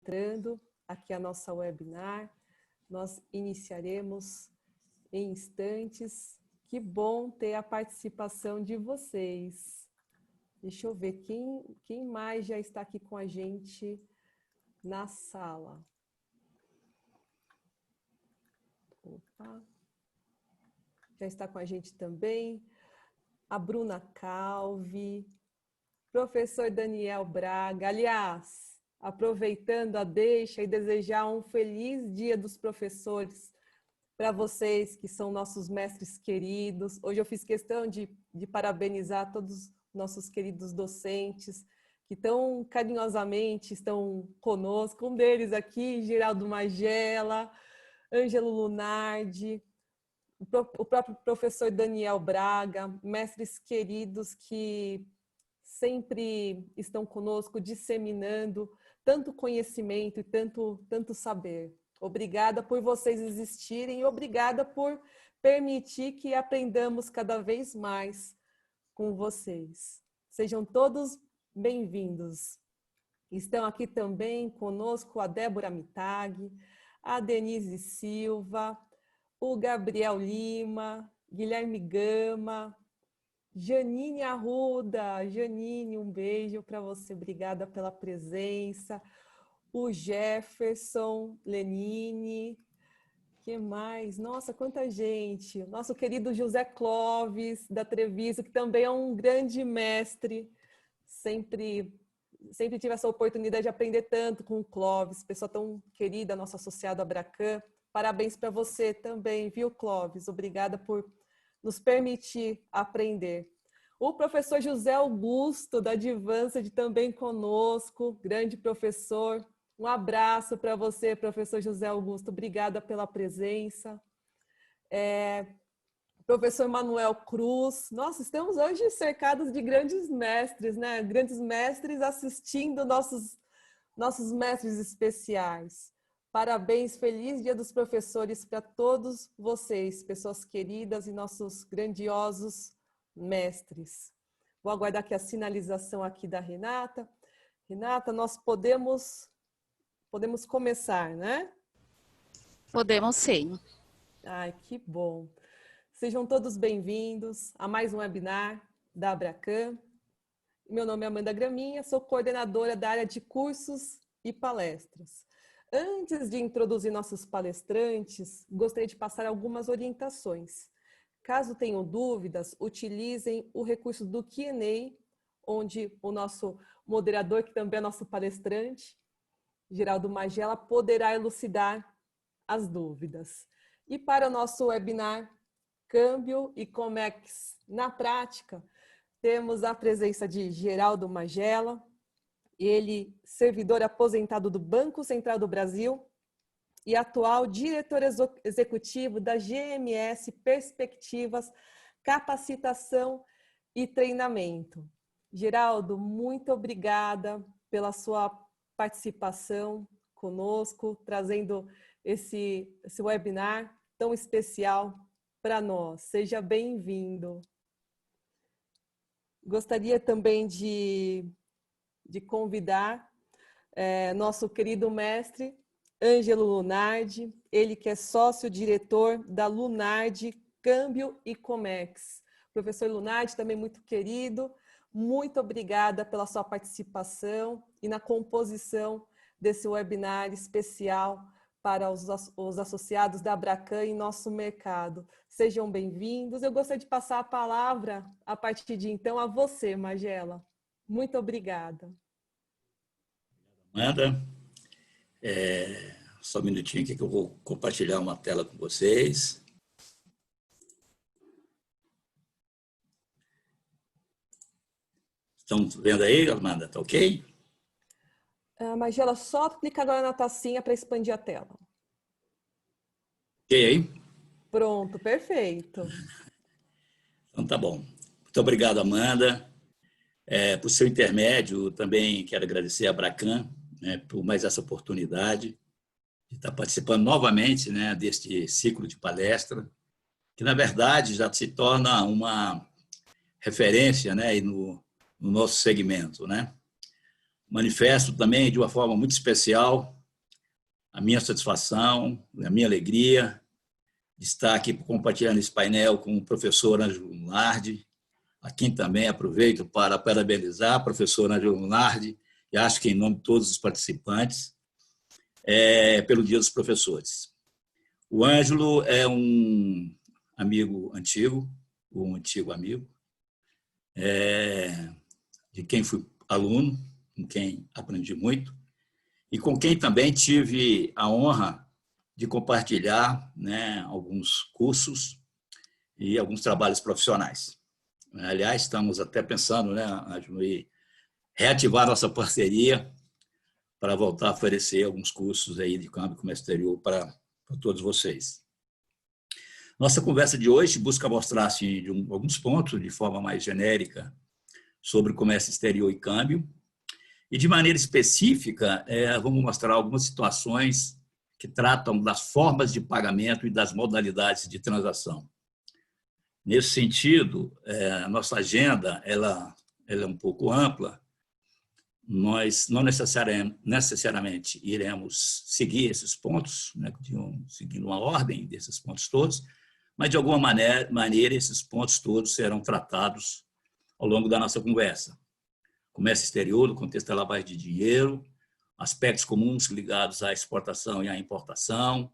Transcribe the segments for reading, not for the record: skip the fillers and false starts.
entrando aqui a nossa webinar. Nós iniciaremos em instantes. Que bom ter a participação de vocês. Deixa eu ver quem mais já está aqui com a gente na sala. Opa. Já está com a gente também a Bruna Calvi, professor Daniel Braga. Aliás, aproveitando a deixa e desejar um feliz Dia dos Professores para vocês que são nossos mestres queridos. Hoje eu fiz questão de parabenizar todos os nossos queridos docentes que tão carinhosamente estão conosco. Um deles aqui, Geraldo Magela, Ângelo Lunardi, o próprio professor Daniel Braga, mestres queridos que sempre estão conosco disseminando tanto conhecimento e tanto saber. Obrigada por vocês existirem e obrigada por permitir que aprendamos cada vez mais com vocês. Sejam todos bem-vindos. Estão aqui também conosco a Débora Mitag, a Denise Silva, o Gabriel Lima, Guilherme Gama, Janine Arruda. Janine, um beijo para você, obrigada pela presença. O Jefferson Lenine, que mais? Nossa, quanta gente! Nosso querido José Clóvis, da Treviso, que também é um grande mestre. Sempre tive essa oportunidade de aprender tanto com o Clóvis, pessoa tão querida, nosso associado Abracan. Parabéns para você também, viu, Clóvis? Obrigada por nos permitir aprender. O professor José Augusto, da Advanced, também conosco, grande professor. Um abraço para você, professor José Augusto. Obrigada pela presença. Professor Manuel Cruz. Nossa, estamos hoje cercados de grandes mestres, né? Grandes mestres assistindo nossos mestres especiais. Parabéns, feliz Dia dos Professores para todos vocês, pessoas queridas e nossos grandiosos mestres. Vou aguardar aqui a sinalização aqui da Renata. Renata, nós podemos começar, né? Podemos sim. Ai, que bom. Sejam todos bem-vindos a mais um webinar da Abracan. Meu nome é Amanda Graminha, sou coordenadora da área de cursos e palestras. Antes de introduzir nossos palestrantes, gostaria de passar algumas orientações. Caso tenham dúvidas, utilizem o recurso do Q&A, onde o nosso moderador, que também é nosso palestrante, Geraldo Magela, poderá elucidar as dúvidas. E para o nosso webinar Câmbio e Comex na Prática, temos a presença de Geraldo Magela, ele servidor aposentado do Banco Central do Brasil e atual diretor executivo da GMS Perspectivas, Capacitação e Treinamento. Geraldo, muito obrigada pela sua participação conosco, trazendo esse webinar tão especial para nós. Seja bem-vindo. Gostaria também de convidar nosso querido mestre Ângelo Lunardi, ele que é sócio-diretor da Lunardi Câmbio e Comex. Professor Lunardi, também muito querido, muito obrigada pela sua participação e na composição desse webinar especial para os associados da Abracan em nosso mercado. Sejam bem-vindos. Eu gostaria de passar a palavra, a partir de então, a você, Magela. Muito obrigada. Amanda, só um minutinho aqui que eu vou compartilhar uma tela com vocês. Estão vendo aí, Amanda? Tá ok? Magela, só clicar agora na tacinha para expandir a tela. Ok aí? Pronto, perfeito. Então tá bom. Muito obrigado, Amanda. Por seu intermédio, também quero agradecer a Abracan, né, por mais essa oportunidade de estar participando novamente, né, deste ciclo de palestra, que na verdade já se torna uma referência, né, no nosso segmento, né? Manifesto também, de uma forma muito especial, a minha satisfação, a minha alegria de estar aqui compartilhando esse painel com o professor Ângelo Lunardi, a quem também aproveito para parabenizar a professora Ângelo Lunardi, e acho que em nome de todos os participantes, pelo Dia dos Professores. O Ângelo é um amigo antigo, um antigo amigo, de quem fui aluno, com quem aprendi muito, e com quem também tive a honra de compartilhar, né, alguns cursos e alguns trabalhos profissionais. Aliás, estamos até pensando, né, Ângelo, em reativar nossa parceria para voltar a oferecer alguns cursos aí de câmbio e comércio exterior para todos vocês. Nossa conversa de hoje busca mostrar assim, alguns pontos de forma mais genérica sobre comércio exterior e câmbio, e de maneira específica vamos mostrar algumas situações que tratam das formas de pagamento e das modalidades de transação. Nesse sentido, a nossa agenda ela é um pouco ampla. Nós não necessariamente iremos seguir esses pontos, né, seguindo uma ordem desses pontos todos, mas, de alguma maneira, esses pontos todos serão tratados ao longo da nossa conversa. Comércio exterior, no contexto da lavagem de dinheiro, aspectos comuns ligados à exportação e à importação,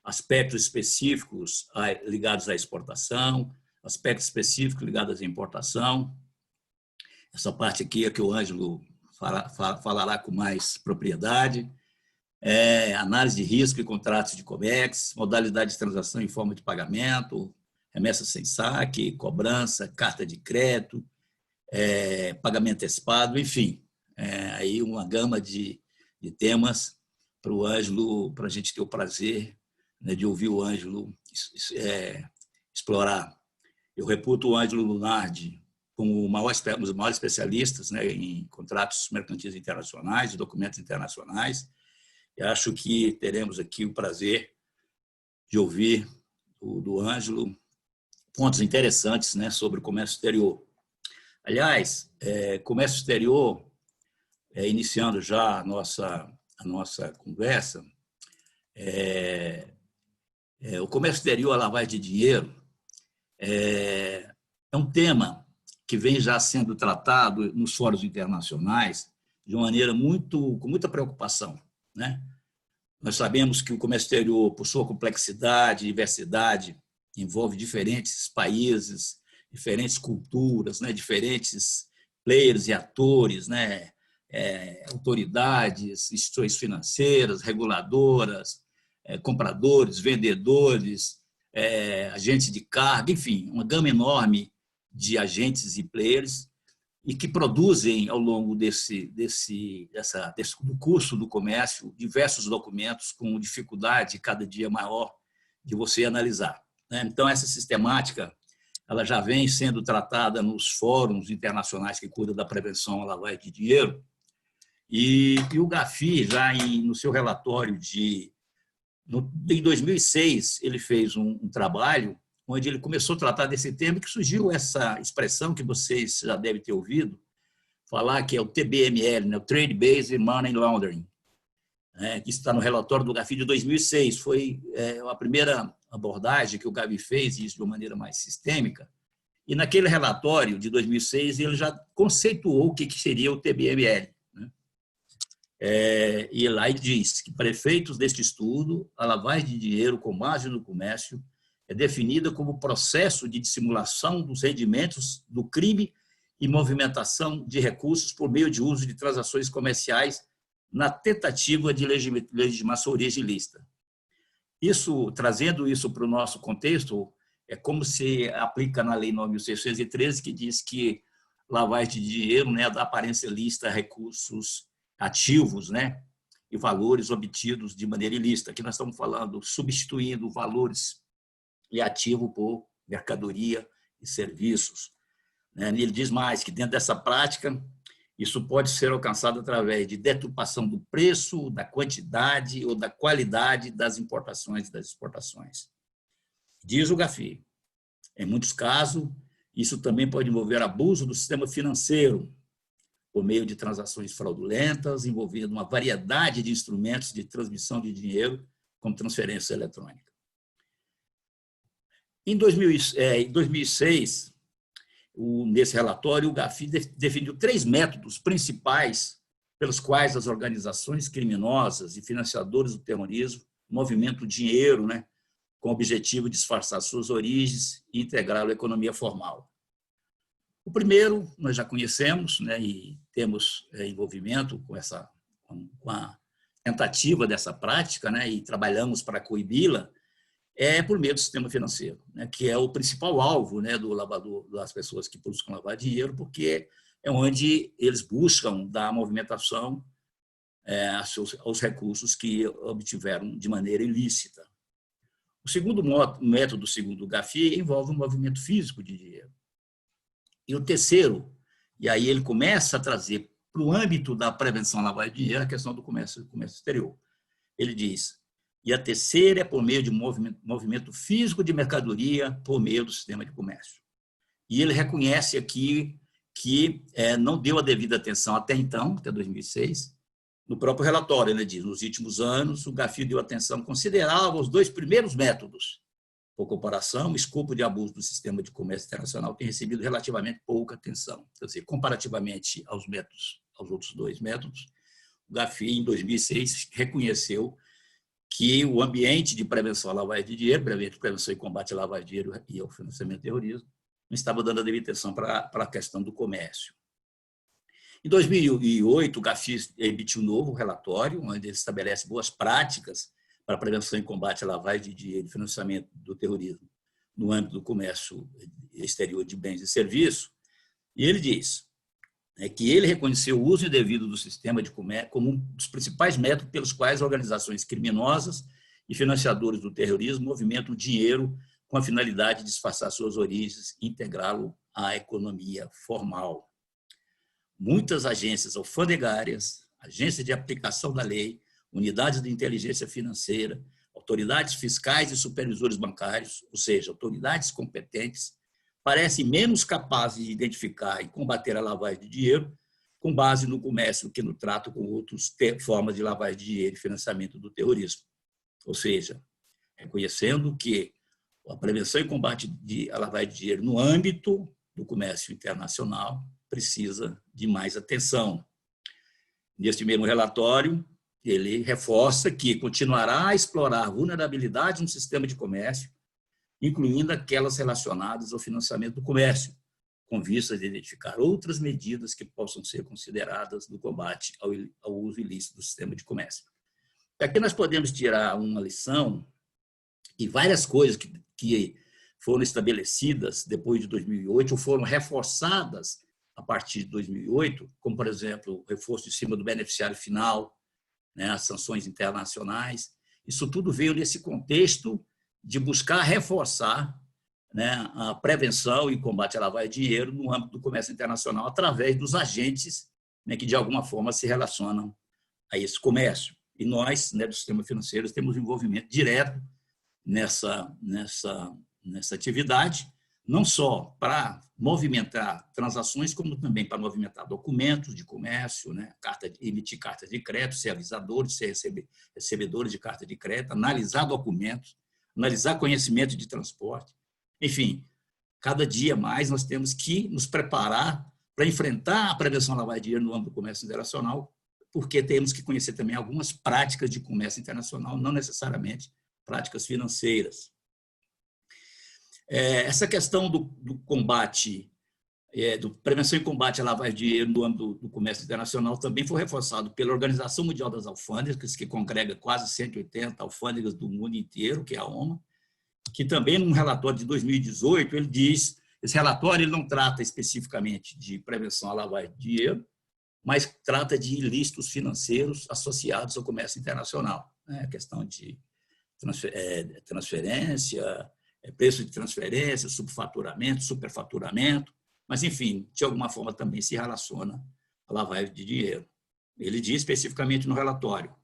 aspectos específicos ligados à exportação, aspectos específicos ligados à importação. Essa parte aqui é que o Ângelo falará com mais propriedade. Análise de risco e contratos de COMEX, modalidade de transação em forma de pagamento, remessa sem saque, cobrança, carta de crédito, pagamento antecipado, enfim, aí uma gama de temas para o Ângelo, para a gente ter o prazer, né, de ouvir o Ângelo explorar. Eu reputo o Ângelo Lunardi como um dos maiores especialistas, né, em contratos mercantis internacionais, documentos internacionais. Eu acho que teremos aqui o prazer de ouvir do Ângelo pontos interessantes, né, sobre o comércio exterior. Aliás, comércio exterior, iniciando já a nossa conversa, o comércio exterior, a lavagem de dinheiro, é um tema que vem já sendo tratado nos fóruns internacionais de uma maneira com muita preocupação, né? Nós sabemos que o comércio exterior, por sua complexidade e diversidade, envolve diferentes países, diferentes culturas, né? Diferentes players e atores, né? Autoridades, instituições financeiras, reguladoras, compradores, vendedores, agentes de carga, enfim, uma gama enorme de agentes e players, e que produzem, ao longo do curso do comércio, diversos documentos com dificuldade cada dia maior de você analisar, né? Então, essa sistemática ela já vem sendo tratada nos fóruns internacionais que cuidam da prevenção à lavagem de dinheiro, e o GAFI, já no seu relatório em 2006, ele fez um trabalho onde ele começou a tratar desse tema, que surgiu essa expressão que vocês já devem ter ouvido falar, que é o TBML, né? O Trade Based Money Laundering, né? Que está no relatório do GAFI de 2006. Foi a primeira abordagem que o GAFI fez, isso de uma maneira mais sistêmica, e naquele relatório de 2006 ele já conceituou o que seria o TBML, né? E lá ele diz que, para efeitos deste estudo, a lavagem de dinheiro com base no comércio é definida como processo de dissimulação dos rendimentos do crime e movimentação de recursos por meio de uso de transações comerciais na tentativa de legitimar sua origem ilícita. Trazendo isso para o nosso contexto, é como se aplica na Lei 9.613, que diz que lavagem de dinheiro, né, dá aparência ilícita a recursos ativos, né, e valores obtidos de maneira ilícita. Aqui nós estamos falando, substituindo valores e ativo por mercadoria e serviços. Ele diz mais que, dentro dessa prática, isso pode ser alcançado através de deturpação do preço, da quantidade ou da qualidade das importações e das exportações. Diz o GAFI, em muitos casos, isso também pode envolver abuso do sistema financeiro, por meio de transações fraudulentas, envolvendo uma variedade de instrumentos de transmissão de dinheiro, como transferência eletrônica. Em 2006, nesse relatório, o GAFI definiu 3 métodos principais pelos quais as organizações criminosas e financiadores do terrorismo movimentam dinheiro, né, com o objetivo de disfarçar suas origens e integrá-lo à economia formal. O primeiro, nós já conhecemos, né, e temos envolvimento com a tentativa dessa prática, né, e trabalhamos para coibi-la, é por meio do sistema financeiro, né, que é o principal alvo, né, do lavador, das pessoas que buscam lavar dinheiro, porque é onde eles buscam dar movimentação aos recursos que obtiveram de maneira ilícita. O segundo método, segundo o GAFI, envolve o movimento físico de dinheiro. E o terceiro, e aí ele começa a trazer para o âmbito da prevenção à lavagem de dinheiro a questão do comércio exterior. Ele diz, e a terceira é por meio de movimento físico de mercadoria por meio do sistema de comércio. E ele reconhece aqui que não deu a devida atenção até então, até 2006, no próprio relatório, ele diz, nos últimos anos, o GAFI deu atenção considerável aos 2 primeiros métodos. Por comparação, o escopo de abuso do sistema de comércio internacional tem recebido relativamente pouca atenção. Quer dizer, comparativamente aos outros 2 métodos, o GAFI, em 2006, reconheceu que o ambiente de prevenção à lavagem de dinheiro, prevenção e combate à lavagem de dinheiro e ao financiamento do terrorismo, não estava dando a devida atenção para a questão do comércio. Em 2008, o GAFI emitiu um novo relatório, onde ele estabelece boas práticas para a prevenção e combate à lavagem de dinheiro e financiamento do terrorismo no âmbito do comércio exterior de bens e serviços. E ele diz que ele reconheceu o uso indevido do sistema de comércio como um dos principais métodos pelos quais organizações criminosas e financiadores do terrorismo movimentam dinheiro com a finalidade de disfarçar suas origens e integrá-lo à economia formal. Muitas agências alfandegárias, agências de aplicação da lei, unidades de inteligência financeira, autoridades fiscais e supervisores bancários, ou seja, autoridades competentes, parecem menos capazes de identificar e combater a lavagem de dinheiro com base no comércio que no trato com outras formas de lavagem de dinheiro e financiamento do terrorismo. Ou seja, reconhecendo que a prevenção e combate à lavagem de dinheiro no âmbito do comércio internacional precisa de mais atenção. Neste mesmo relatório, ele reforça que continuará a explorar vulnerabilidades no sistema de comércio, incluindo aquelas relacionadas ao financiamento do comércio, com vistas a identificar outras medidas que possam ser consideradas no combate ao uso ilícito do sistema de comércio. Aqui nós podemos tirar uma lição e várias coisas que foram estabelecidas depois de 2008 ou foram reforçadas a partir de 2008, como, por exemplo, o reforço em cima do beneficiário final, né, as sanções internacionais. Isso tudo veio nesse contexto de buscar reforçar, né, a prevenção e combate à lavagem de dinheiro no âmbito do comércio internacional através dos agentes, né, que, de alguma forma, se relacionam a esse comércio. E nós, né, do sistema financeiro, temos envolvimento direto nessa atividade, não só para movimentar transações, como também para movimentar documentos de comércio, né? Emitir cartas de crédito, ser avisadores, ser recebedores de carta de crédito, analisar documentos, analisar conhecimento de transporte. Enfim, cada dia mais nós temos que nos preparar para enfrentar a prevenção à lavagem de dinheiro no âmbito do comércio internacional, porque temos que conhecer também algumas práticas de comércio internacional, não necessariamente práticas financeiras. Essa questão do combate, do prevenção e combate à lavagem de dinheiro no âmbito do comércio internacional também foi reforçado pela Organização Mundial das Alfândegas, que congrega quase 180 alfândegas do mundo inteiro, que é a OMA, que também, num relatório de 2018, ele diz, esse relatório ele não trata especificamente de prevenção à lavagem de dinheiro, mas trata de ilícitos financeiros associados ao comércio internacional, né? A questão de transferência, preço de transferência, subfaturamento, superfaturamento, mas, enfim, de alguma forma também se relaciona à lavagem de dinheiro. Ele diz especificamente no relatório,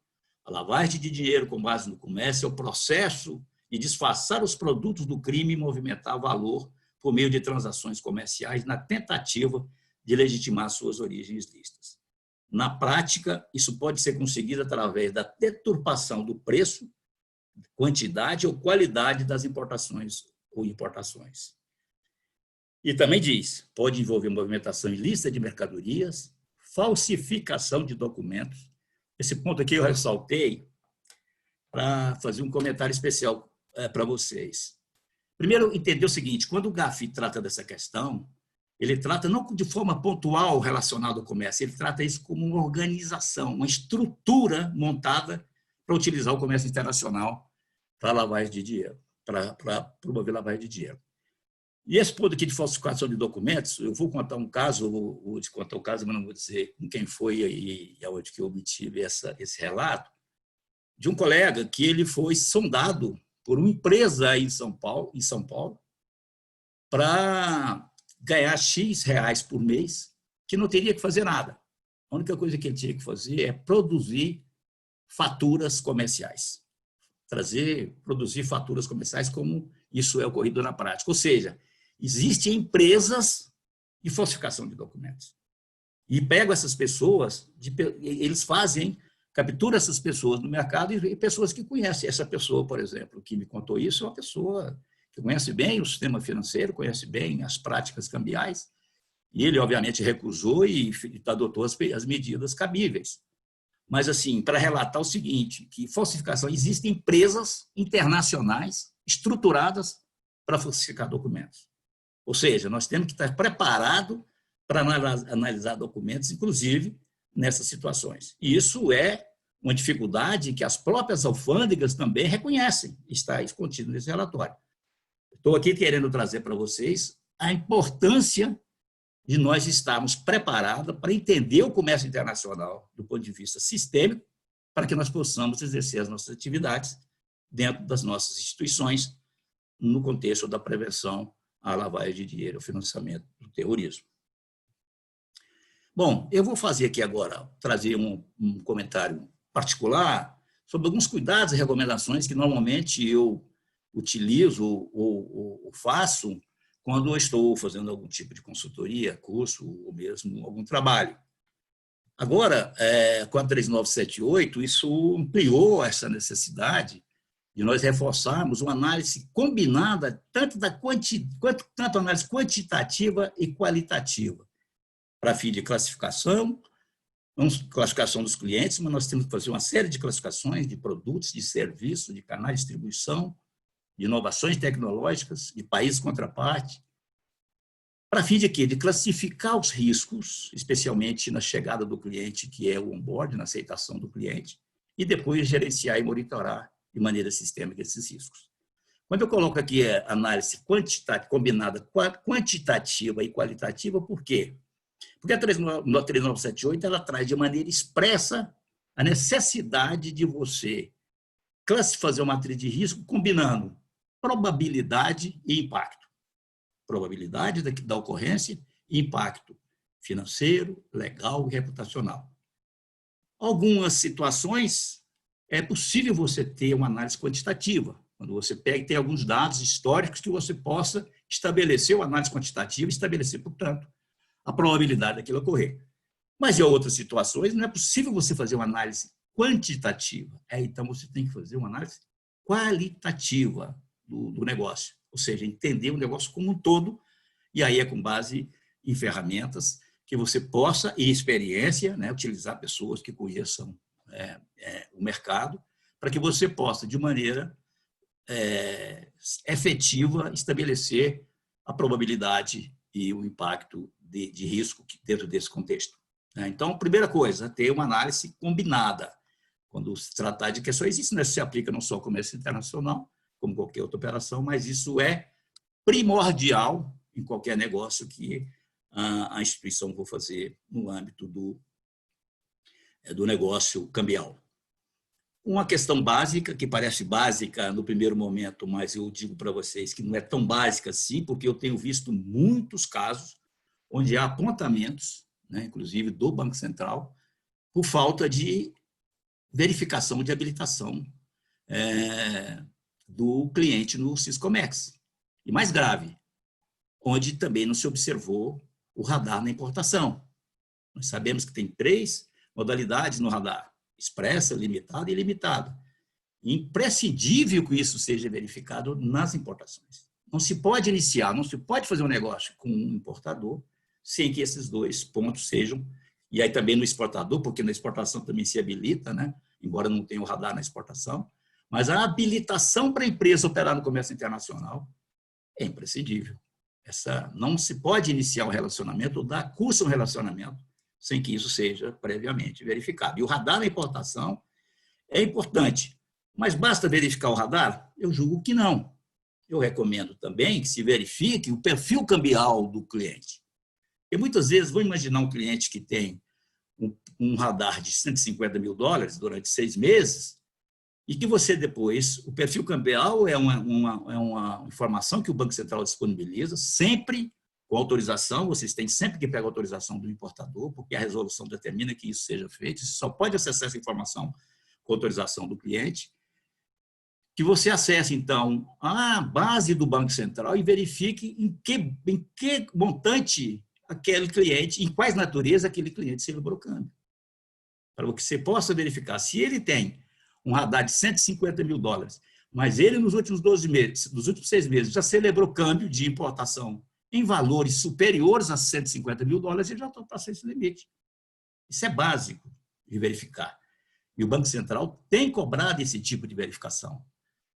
a lavagem de dinheiro com base no comércio é o processo de disfarçar os produtos do crime e movimentar valor por meio de transações comerciais na tentativa de legitimar suas origens lícitas. Na prática, isso pode ser conseguido através da deturpação do preço, quantidade ou qualidade das importações ou importações. E também diz, pode envolver movimentação ilícita de mercadorias, falsificação de documentos. Esse ponto aqui eu ressaltei para fazer um comentário especial para vocês. Primeiro, entender o seguinte, quando o GAFI trata dessa questão, ele trata não de forma pontual relacionada ao comércio, ele trata isso como uma organização, uma estrutura montada para utilizar o comércio internacional para lavagem de dinheiro, para promover lavagem de dinheiro. E esse ponto aqui de falsificação de documentos, eu vou contar um caso, vou te contar o caso, mas não vou dizer com quem foi e aonde que eu obtive esse relato, de um colega que ele foi sondado por uma empresa em São Paulo, para ganhar X reais por mês, que não teria que fazer nada. A única coisa que ele tinha que fazer é produzir faturas comerciais. Produzir faturas comerciais, como isso é ocorrido na prática. Ou seja, existem empresas de falsificação de documentos. E pegam essas pessoas, eles capturam essas pessoas no mercado e pessoas que conhecem. Essa pessoa, por exemplo, que me contou isso, é uma pessoa que conhece bem o sistema financeiro, conhece bem as práticas cambiais, e ele, obviamente, recusou e adotou as medidas cabíveis. Mas, assim, para relatar o seguinte, que falsificação, existem empresas internacionais estruturadas para falsificar documentos. Ou seja, nós temos que estar preparados para analisar documentos, inclusive nessas situações. E isso é uma dificuldade que as próprias alfândegas também reconhecem, está contido nesse relatório. Estou aqui querendo trazer para vocês a importância de nós estarmos preparados para entender o comércio internacional do ponto de vista sistêmico, para que nós possamos exercer as nossas atividades dentro das nossas instituições, no contexto da prevenção à lavagem de dinheiro e ao financiamento do terrorismo. Bom, eu vou fazer aqui agora, trazer um comentário particular sobre alguns cuidados e recomendações que normalmente eu utilizo ou faço quando eu estou fazendo algum tipo de consultoria, curso ou mesmo algum trabalho. Agora, com a 3978, isso ampliou essa necessidade de nós reforçarmos uma análise combinada, tanto análise quantitativa e qualitativa, para fim de classificação dos clientes, mas nós temos que fazer uma série de classificações de produtos, de serviços, de canais de distribuição, de inovações tecnológicas, de países contraparte, para fim de quê? De classificar os riscos, especialmente na chegada do cliente, que é o onboard, na aceitação do cliente, e depois gerenciar e monitorar de maneira sistêmica esses riscos. Quando eu coloco aqui a análise combinada quantitativa e qualitativa, por quê? Porque a 3978 ela traz de maneira expressa a necessidade de você fazer uma matriz de risco combinando probabilidade e impacto. Probabilidade da ocorrência e impacto financeiro, legal e reputacional. Algumas situações é possível você ter uma análise quantitativa, quando você pega e tem alguns dados históricos que você possa estabelecer uma análise quantitativa e estabelecer, portanto, a probabilidade daquilo ocorrer. Mas em outras situações não é possível você fazer uma análise quantitativa. Então, você tem que fazer uma análise qualitativa do negócio, ou seja, entender o negócio como um todo, e aí é com base em ferramentas que você possa, e experiência, né, utilizar pessoas que conheçam o mercado, para que você possa, de maneira efetiva, estabelecer a probabilidade e o impacto de risco dentro desse contexto. Então, primeira coisa, ter uma análise combinada. Quando se tratar de questões, isso não se aplica não só ao comércio internacional, como qualquer outra operação, mas isso é primordial em qualquer negócio que a instituição for fazer no âmbito do negócio cambial. Uma questão básica, que parece básica no primeiro momento, mas eu digo para vocês que não é tão básica assim, porque eu tenho visto muitos casos onde há apontamentos, né, inclusive do Banco Central, por falta de verificação de habilitação do cliente no Siscomex. E mais grave, onde também não se observou o radar na importação. Nós sabemos que tem 3 modalidades no radar: expressa, limitada e ilimitada. Imprescindível que isso seja verificado nas importações. Não se pode iniciar, não se pode fazer um negócio com um importador sem que esses 2 pontos sejam, e aí também no exportador, porque na exportação também se habilita, né? Embora não tenha o radar na exportação, mas a habilitação para a empresa operar no comércio internacional é imprescindível. Não se pode iniciar um relacionamento ou dar curso a um relacionamento sem que isso seja previamente verificado. E o radar na importação é importante, mas basta verificar o radar? Eu julgo que não. Eu recomendo também que se verifique o perfil cambial do cliente. E muitas vezes, vou imaginar um cliente que tem um radar de $150 mil durante 6 meses, e que você depois, o perfil cambial é uma informação que o Banco Central disponibiliza, sempre com autorização, vocês têm sempre que pegar a autorização do importador, porque a resolução determina que isso seja feito, você só pode acessar essa informação com autorização do cliente, que você acesse, então, a base do Banco Central e verifique em que montante aquele cliente, em quais natureza aquele cliente celebrou câmbio. Para que você possa verificar se ele tem um radar de $150 mil, mas ele nos últimos 12 meses, nos últimos 6 meses, já celebrou câmbio de importação em valores superiores a $150 mil, ele já passou esse limite. Isso é básico de verificar. E o Banco Central tem cobrado esse tipo de verificação.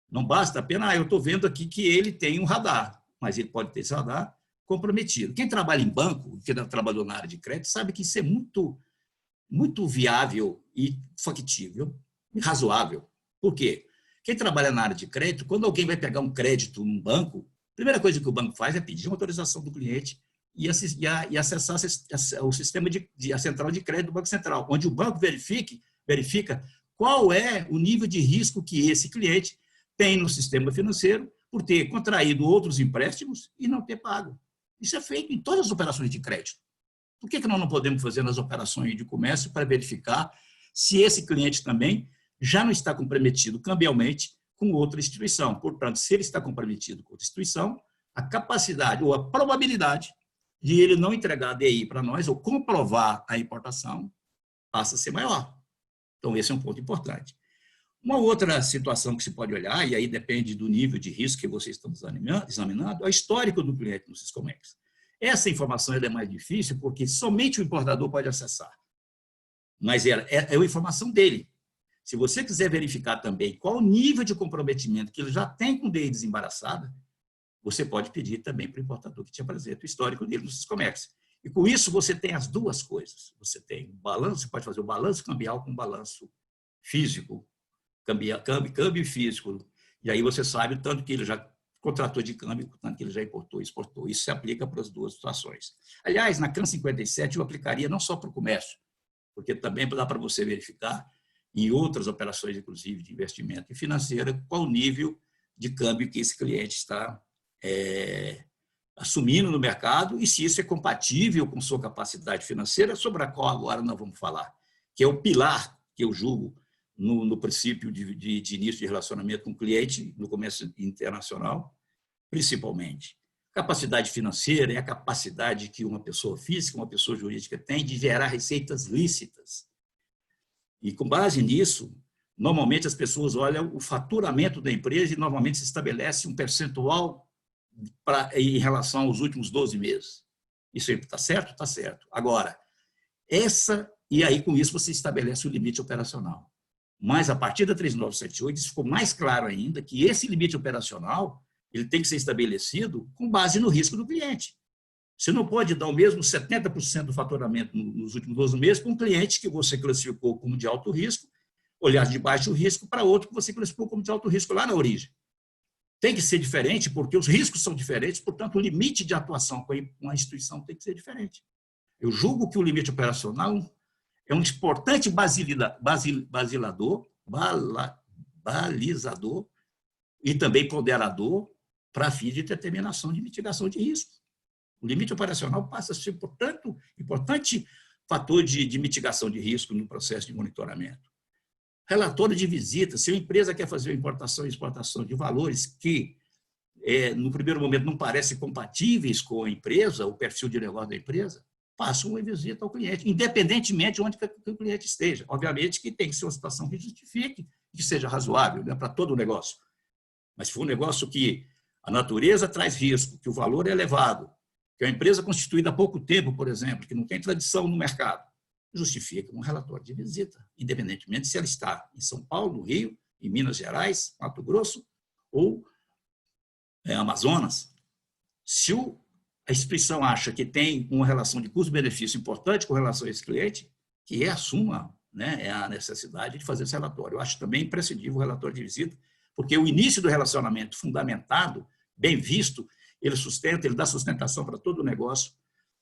Não basta apenas, eu estou vendo aqui que ele tem um radar, mas ele pode ter esse radar comprometido. Quem trabalha em banco, quem trabalhou na área de crédito, sabe que isso é muito viável e factível e razoável. Por quê? Quem trabalha na área de crédito, quando alguém vai pegar um crédito num banco, a primeira coisa que o banco faz é pedir uma autorização do cliente e acessar o sistema a central de crédito do Banco Central, onde o banco verifica qual é o nível de risco que esse cliente tem no sistema financeiro por ter contraído outros empréstimos e não ter pago. Isso é feito em todas as operações de crédito. Por que nós não podemos fazer nas operações de comércio para verificar se esse cliente também já não está comprometido cambialmente com outra instituição? Portanto, se ele está comprometido com outra instituição, a capacidade ou a probabilidade de ele não entregar a DI para nós ou comprovar a importação passa a ser maior. Então, esse é um ponto importante. Uma outra situação que se pode olhar, e aí depende do nível de risco que vocês estão examinando, é o histórico do cliente no Siscomex. Essa informação é mais difícil porque somente o importador pode acessar. Mas é a informação dele. Se você quiser verificar também qual o nível de comprometimento que ele já tem com DI desembaraçada, você pode pedir também para o importador que te apresente o histórico dele no Siscomex. E com isso você tem as duas coisas. Você tem o balanço, você pode fazer o balanço cambial com o balanço físico, câmbio físico, e aí você sabe o tanto que ele já contratou de câmbio, o tanto que ele já importou e exportou. Isso se aplica para as duas situações. Aliás, na CAN 57 eu aplicaria não só para o comércio, porque também dá para você verificar em outras operações, inclusive de investimento e financeira, qual o nível de câmbio que esse cliente está assumindo no mercado e se isso é compatível com sua capacidade financeira, sobre a qual agora nós vamos falar, que é o pilar que eu julgo no princípio de início de relacionamento com o cliente, no comércio internacional, principalmente. Capacidade financeira é a capacidade que uma pessoa física, uma pessoa jurídica tem de gerar receitas lícitas. E, com base nisso, normalmente as pessoas olham o faturamento da empresa e normalmente se estabelece um percentual em relação aos últimos 12 meses. Isso está certo? Está certo. Agora, e aí com isso você estabelece o limite operacional. Mas, a partir da 3978, isso ficou mais claro ainda que esse limite operacional ele tem que ser estabelecido com base no risco do cliente. Você não pode dar o mesmo 70% do faturamento nos últimos 12 meses para um cliente que você classificou como de alto risco, olhar de baixo risco, para outro que você classificou como de alto risco lá na origem. Tem que ser diferente, porque os riscos são diferentes, portanto, o limite de atuação com uma instituição tem que ser diferente. Eu julgo que o limite operacional é um importante balizador e também ponderador para fins de determinação de mitigação de risco. O limite operacional passa a ser, portanto, importante fator de mitigação de risco no processo de monitoramento. Relatório de visita. Se a empresa quer fazer importação e exportação de valores que no primeiro momento, não parecem compatíveis com a empresa, o perfil de negócio da empresa, façam uma visita ao cliente, independentemente de onde o cliente esteja. Obviamente que tem que ser uma situação que justifique, que seja razoável, né, para todo o negócio. Mas se for um negócio que a natureza traz risco, que o valor é elevado, que é uma empresa constituída há pouco tempo, por exemplo, que não tem tradição no mercado, justifica um relatório de visita, independentemente se ela está em São Paulo, no Rio, em Minas Gerais, Mato Grosso ou Amazonas. Se a instituição acha que tem uma relação de custo-benefício importante com relação a esse cliente, que assuma, né, a necessidade de fazer esse relatório. Eu acho também imprescindível o relatório de visita, porque o início do relacionamento fundamentado, bem visto, ele dá sustentação para todo o negócio,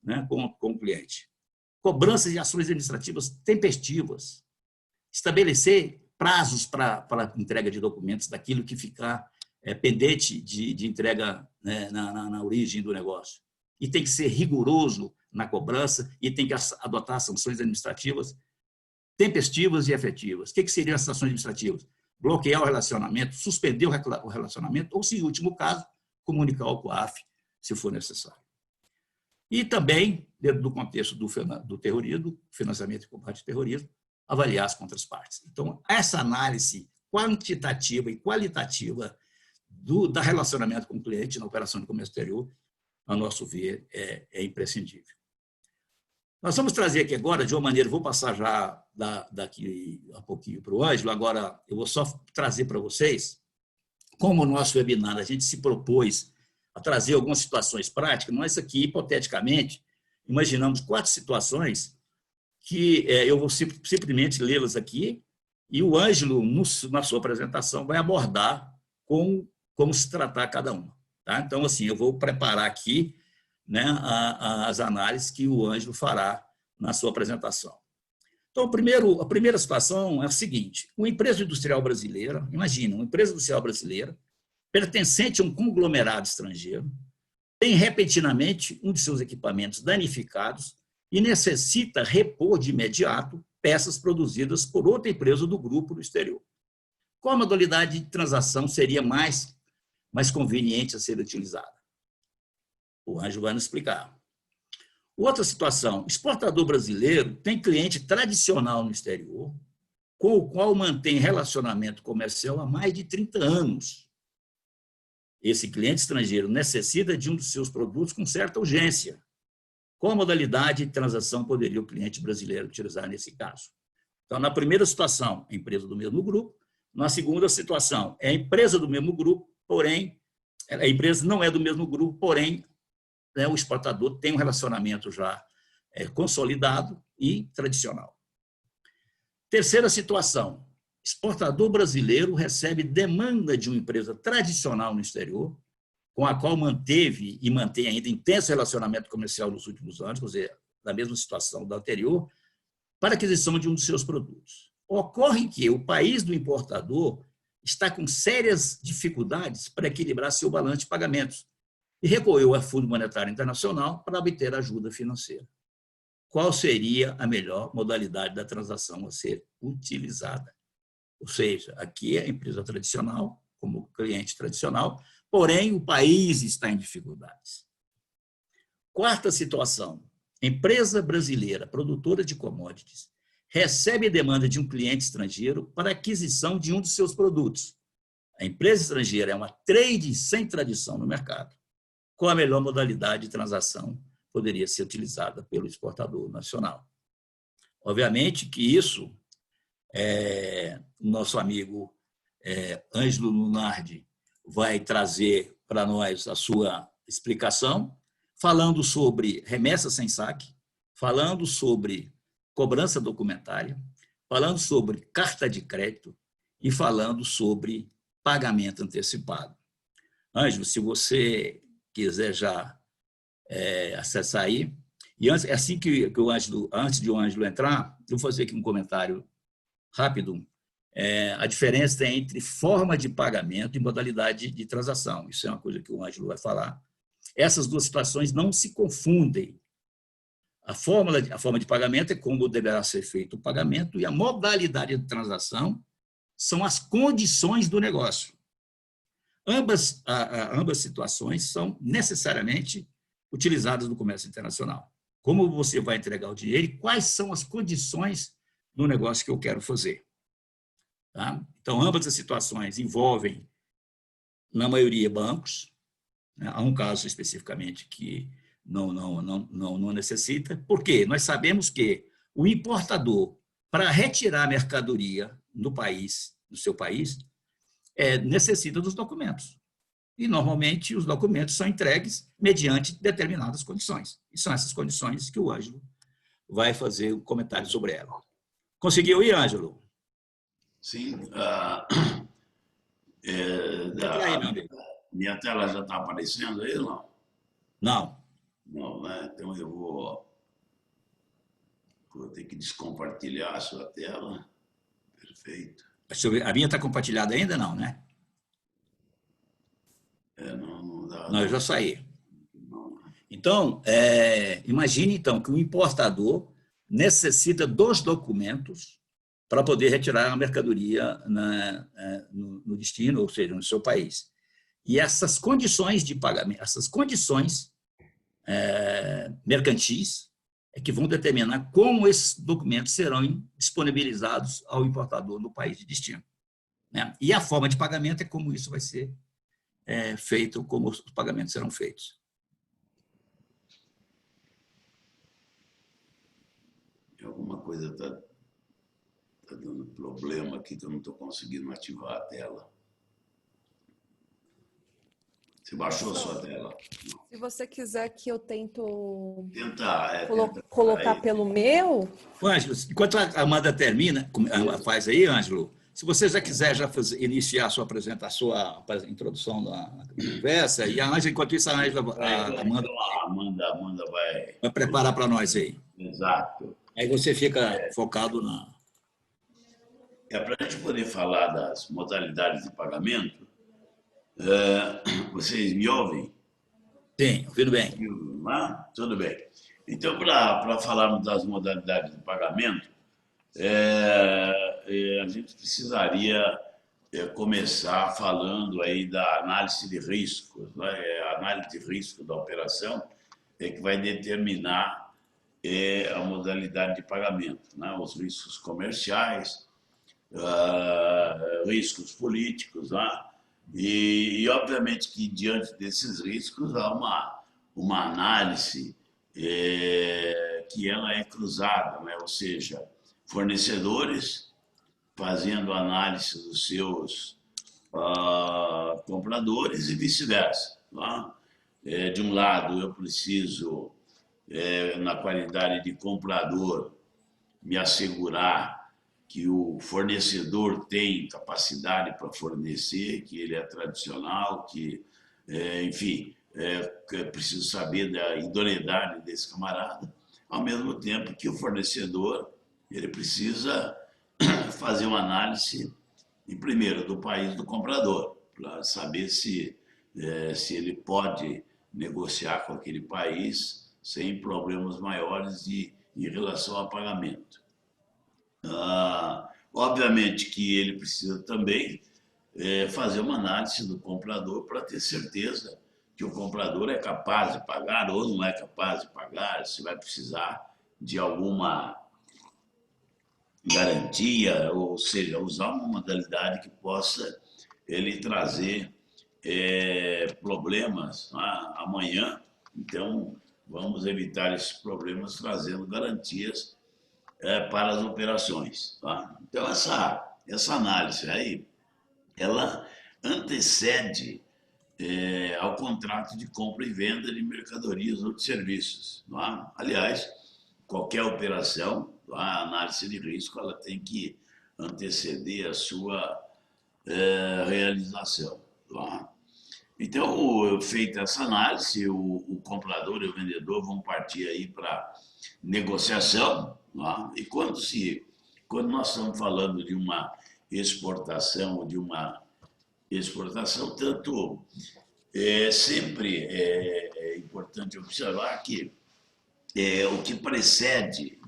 né, com o cliente. Cobranças de ações administrativas tempestivas. Estabelecer prazos para a entrega de documentos daquilo que ficar pendente de entrega, né, na origem do negócio. E tem que ser rigoroso na cobrança e tem que adotar sanções administrativas tempestivas e efetivas. O que seriam as sanções administrativas? Bloquear o relacionamento, suspender o relacionamento ou, se em último caso, comunicar ao COAF, se for necessário. E também, dentro do contexto do terrorismo, financiamento e combate ao terrorismo, avaliar as contrapartes. Então, essa análise quantitativa e qualitativa da relacionamento com o cliente na operação de comércio exterior, a nosso ver, é imprescindível. Nós vamos trazer aqui agora, de uma maneira, vou passar já daqui a pouquinho para o Ângelo, agora eu vou só trazer para vocês, como o nosso webinar, a gente se propôs a trazer algumas situações práticas, nós aqui, hipoteticamente, imaginamos 4 situações que eu vou simplesmente lê-las aqui e o Ângelo, na sua apresentação, vai abordar como se tratar cada uma. Tá? Então, assim, eu vou preparar aqui, né, as análises que o Ângelo fará na sua apresentação. Então, a primeira situação é a seguinte: uma empresa industrial brasileira, imagina, uma empresa industrial brasileira, pertencente a um conglomerado estrangeiro, tem repentinamente um de seus equipamentos danificados e necessita repor de imediato peças produzidas por outra empresa do grupo no exterior. Qual a modalidade de transação seria mais conveniente a ser utilizada? O Ângelo vai nos explicar. Outra situação: exportador brasileiro tem cliente tradicional no exterior, com o qual mantém relacionamento comercial há mais de 30 anos. Esse cliente estrangeiro necessita de um dos seus produtos com certa urgência. Qual a modalidade de transação poderia o cliente brasileiro utilizar nesse caso? Então, na primeira situação, a empresa do mesmo grupo. Na segunda situação, é a empresa do mesmo grupo, porém, a empresa não é do mesmo grupo, porém, o exportador tem um relacionamento já consolidado e tradicional. Terceira situação: exportador brasileiro recebe demanda de uma empresa tradicional no exterior, com a qual manteve e mantém ainda intenso relacionamento comercial nos últimos anos, quer dizer, na mesma situação da anterior, para aquisição de um dos seus produtos. Ocorre que o país do importador está com sérias dificuldades para equilibrar seu balanço de pagamentos e recorreu ao Fundo Monetário Internacional para obter ajuda financeira. Qual seria a melhor modalidade da transação a ser utilizada? Ou seja, aqui é a empresa tradicional, como cliente tradicional, porém o país está em dificuldades. Quarta situação: empresa brasileira, produtora de commodities, recebe demanda de um cliente estrangeiro para aquisição de um de seus produtos. A empresa estrangeira é uma trade sem tradição no mercado. Qual a melhor modalidade de transação poderia ser utilizada pelo exportador nacional? Obviamente que isso, o nosso amigo Ângelo Lunardi vai trazer para nós a sua explicação, falando sobre remessa sem saque, falando sobre cobrança documentária, falando sobre carta de crédito e falando sobre pagamento antecipado. Ângelo, se você quiser já acessar aí, e assim que o Ângelo, antes de o Ângelo entrar, eu vou fazer aqui um comentário rápido. A diferença entre forma de pagamento e modalidade de transação. Isso é uma coisa que o Ângelo vai falar. Essas duas situações não se confundem. A forma de pagamento é como deverá ser feito o pagamento e a modalidade de transação são as condições do negócio. Ambas situações são necessariamente utilizadas no comércio internacional. Como você vai entregar o dinheiro e quais são as condições do negócio que eu quero fazer. Tá? Então, ambas as situações envolvem, na maioria, bancos. Né? Há um caso especificamente que não necessita. Por quê? Nós sabemos que o importador, para retirar a mercadoria no seu país, necessita dos documentos. E, normalmente, os documentos são entregues mediante determinadas condições. E são essas condições que o Ângelo vai fazer um comentário sobre ela. Conseguiu ir, Ângelo? Sim. Entra aí, meu amigo. Minha tela já está aparecendo aí, não? Não. Não, né? Então eu vou ter que descompartilhar a sua tela. Perfeito. A minha está compartilhada ainda? Não, né? Não dá. Não, eu já saí. Não. Então, imagine então que o importador necessita dos documentos para poder retirar a mercadoria no destino, ou seja, no seu país. E essas condições de pagamento, essas condições mercantis, é que vão determinar como esses documentos serão disponibilizados ao importador no país de destino. Né? E a forma de pagamento é como isso vai ser feito, como os pagamentos serão feitos. Alguma coisa está dando problema aqui que eu não estou conseguindo ativar a tela. Você baixou a sua tela? Não. Se você quiser que eu tento colocar pelo meu... Ângelo, enquanto a Amanda termina, faz aí, Ângelo, se você já quiser iniciar a sua apresentação, a introdução da conversa, e a Ângela, enquanto isso, a Amanda vai preparar para nós aí. Exato. Aí você fica focado na... Para a gente poder falar das modalidades de pagamento, vocês me ouvem? Sim, ouvindo bem. Tudo bem. Então, para falarmos das modalidades de pagamento, a gente precisaria começar falando aí da análise de riscos. Né? A análise de risco da operação é que vai determinar a modalidade de pagamento, né? Os riscos comerciais, riscos políticos, né? E, obviamente, que diante desses riscos há uma análise que ela é cruzada, né? Ou seja, fornecedores fazendo análise dos seus compradores e vice-versa. Né? De um lado, eu preciso, na qualidade de comprador, me assegurar que o fornecedor tem capacidade para fornecer, que ele é tradicional, que, enfim, preciso saber da idoneidade desse camarada, ao mesmo tempo que o fornecedor ele precisa fazer uma análise, primeiro, do país do comprador, para saber se ele pode negociar com aquele país sem problemas maiores em relação a pagamento. Obviamente que ele precisa também fazer uma análise do comprador para ter certeza que o comprador é capaz de pagar ou não é capaz de pagar, se vai precisar de alguma garantia, ou seja, usar uma modalidade que possa ele trazer problemas amanhã. Então, vamos evitar esses problemas trazendo garantias para as operações. Tá? Então, essa análise aí, ela antecede ao contrato de compra e venda de mercadorias ou de serviços. Tá? Aliás, qualquer operação, a análise de risco, ela tem que anteceder a sua realização. Tá? Então, feita essa análise, o comprador e o vendedor vão partir aí para negociação. Tá? E quando nós estamos falando de uma exportação ou de uma exportação, tanto sempre é importante observar que o que precede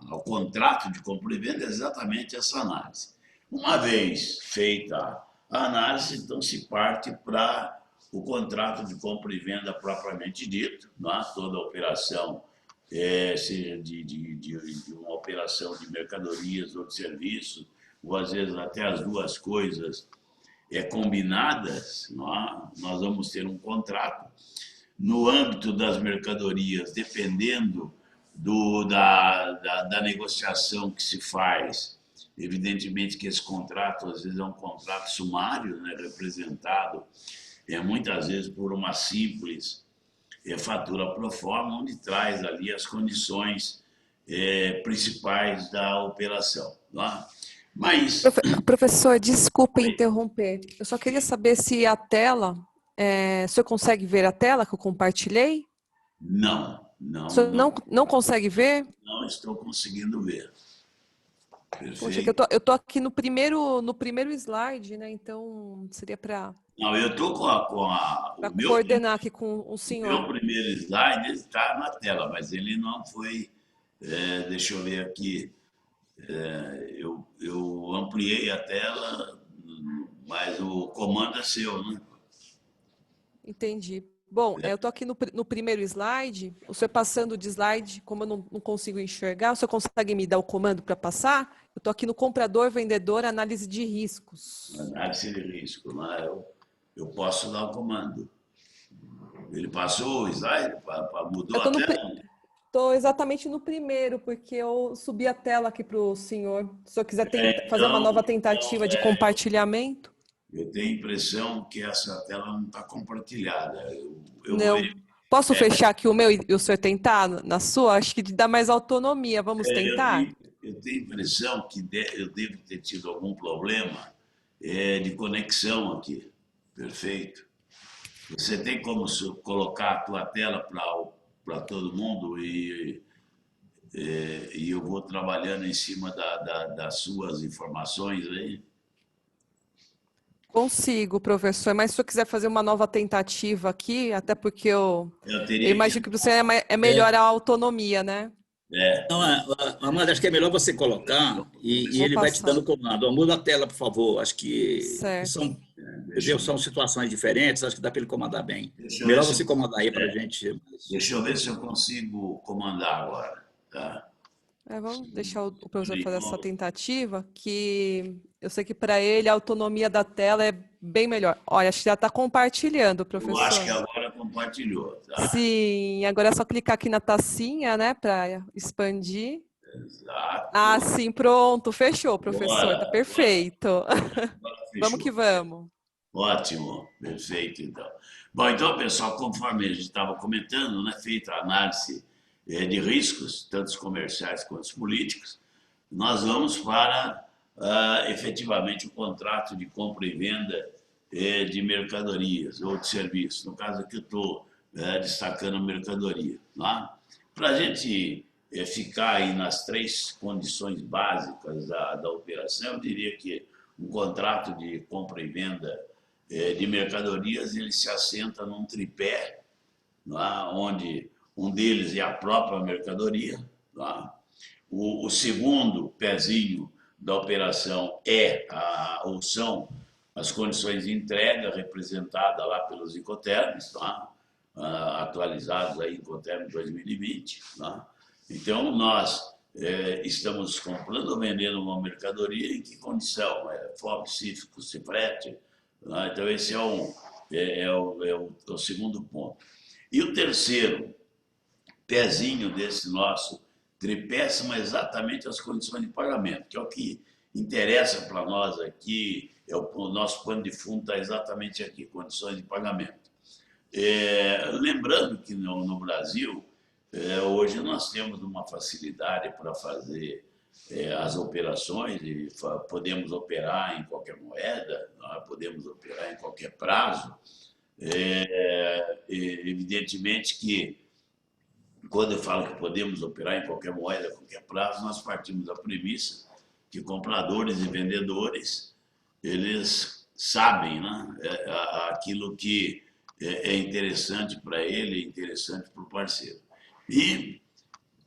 ao contrato de compra e venda é exatamente essa análise. Uma vez feita a análise, então se parte para o contrato de compra e venda propriamente dito, né? Toda a operação, seja de uma operação de mercadorias ou de serviços, ou às vezes até as duas coisas combinadas, nós vamos ter um contrato. No âmbito das mercadorias, dependendo da negociação que se faz, evidentemente que esse contrato, às vezes, é um contrato sumário, né, representado muitas vezes por uma simples fatura pro forma, onde traz ali as condições principais da operação. Tá? Mas... Professor, desculpe interromper. Eu só queria saber se a tela... o senhor consegue ver a tela que eu compartilhei? Não, O senhor não consegue ver? Não estou conseguindo ver. Perfeito. Poxa, que eu tô aqui no primeiro slide, né? Então seria para... Não, eu estou para coordenar aqui com o senhor. O meu primeiro slide está na tela, mas ele não foi... deixa eu ver aqui. Eu ampliei a tela, mas o comando é seu, né? Entendi. Bom, eu estou aqui no primeiro slide. O senhor passando de slide, como eu não consigo enxergar, o senhor consegue me dar o comando para passar? Eu estou aqui no comprador, vendedor, análise de riscos. Análise de risco, né? Eu posso dar o comando. Ele passou o slide? Mudou a tela? Estou exatamente no primeiro, porque eu subi a tela aqui para o senhor. Se o senhor quiser fazer uma nova tentativa de compartilhamento. Eu tenho a impressão que essa tela não está compartilhada. Não. Posso fechar aqui o meu e o senhor tentar na sua? Acho que dá mais autonomia. Vamos tentar? Eu tenho a impressão que eu devo ter tido algum problema de conexão aqui. Perfeito. Você tem como colocar a tua tela para todo mundo e eu vou trabalhando em cima das suas informações aí? Consigo, professor, mas se o senhor quiser fazer uma nova tentativa aqui, até porque eu imagino que para você é melhor a autonomia, né? Não, Amanda, acho que é melhor você colocar e ele vai te dando comando. Muda a tela, por favor. Acho que são situações diferentes, acho que dá para ele comandar bem. Melhor você comandar aí para a gente. Deixa eu ver se eu consigo comandar agora. Tá? Vamos deixar o professor fazer essa tentativa, que eu sei que para ele a autonomia da tela é bem melhor. Olha, acho que já está compartilhando, professor. Eu acho que agora compartilhou. Tá? Sim, agora é só clicar aqui na tacinha, né, para expandir. Exato. Sim, pronto, fechou, professor, tá perfeito. Vamos que vamos. Ótimo, perfeito, então. Bom, então, pessoal, conforme a gente estava comentando, né, feita a análise de riscos, tanto comerciais quanto políticos, nós vamos para, efetivamente, o contrato de compra e venda de mercadorias ou de serviços. No caso aqui, eu estou destacando a mercadoria. Tá? Para a gente ficar aí nas três condições básicas da operação, eu diria que um contrato de compra e venda de mercadorias, ele se assenta num tripé, onde um deles é a própria mercadoria. O segundo pezinho da operação ou são as condições de entrega representadas lá pelos Incoterms, atualizados aí Incoterm 2020. Então, nós estamos comprando ou vendendo uma mercadoria em que condição? FOB, CIFIC, CIFRET. Então, esse é o segundo ponto. E o terceiro pezinho desse nosso tripé são exatamente as condições de pagamento, que é o que interessa para nós aqui, o nosso pano de fundo está exatamente aqui, condições de pagamento. Lembrando que no Brasil, hoje nós temos uma facilidade para fazer as operações, e podemos operar em qualquer moeda, podemos operar em qualquer prazo. Evidentemente que, quando eu falo que podemos operar em qualquer moeda, qualquer prazo, nós partimos da premissa que compradores e vendedores, eles sabem, né, aquilo que é interessante para ele, é interessante para o parceiro. E,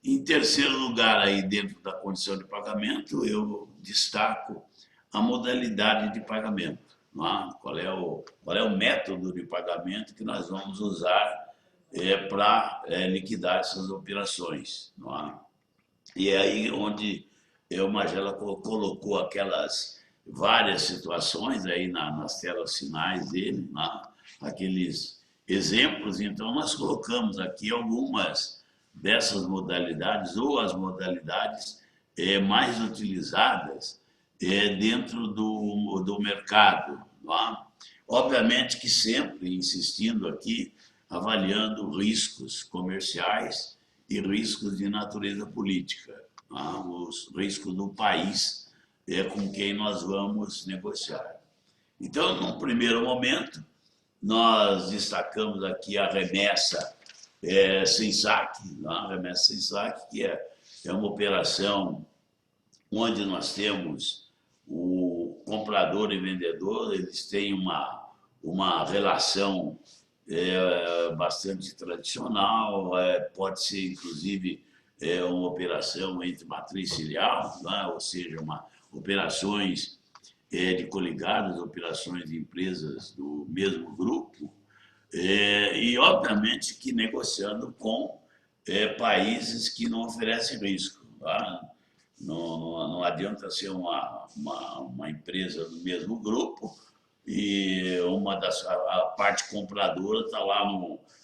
em terceiro lugar, aí dentro da condição de pagamento, eu destaco a modalidade de pagamento, não é? Qual é o método de pagamento que nós vamos usar para liquidar essas operações, não é? E é aí onde o Magela colocou aquelas várias situações aí nas telas finais dele, né? Aqueles exemplos. Então, nós colocamos aqui algumas dessas modalidades ou as modalidades mais utilizadas dentro do mercado. Não? Obviamente que sempre insistindo aqui, avaliando riscos comerciais e riscos de natureza política, não? Os riscos do país com quem nós vamos negociar. Então, num primeiro momento, nós destacamos aqui a remessa sem saque, a remessa sem saque, que é uma operação onde nós temos o comprador e vendedor, eles têm uma relação bastante tradicional, pode ser, inclusive, uma operação entre matriz filial, né? Ou seja, operações de coligadas, operações de empresas do mesmo grupo, e, obviamente, que negociando com países que não oferecem risco. Tá? Não adianta ser uma empresa do mesmo grupo e a parte compradora está lá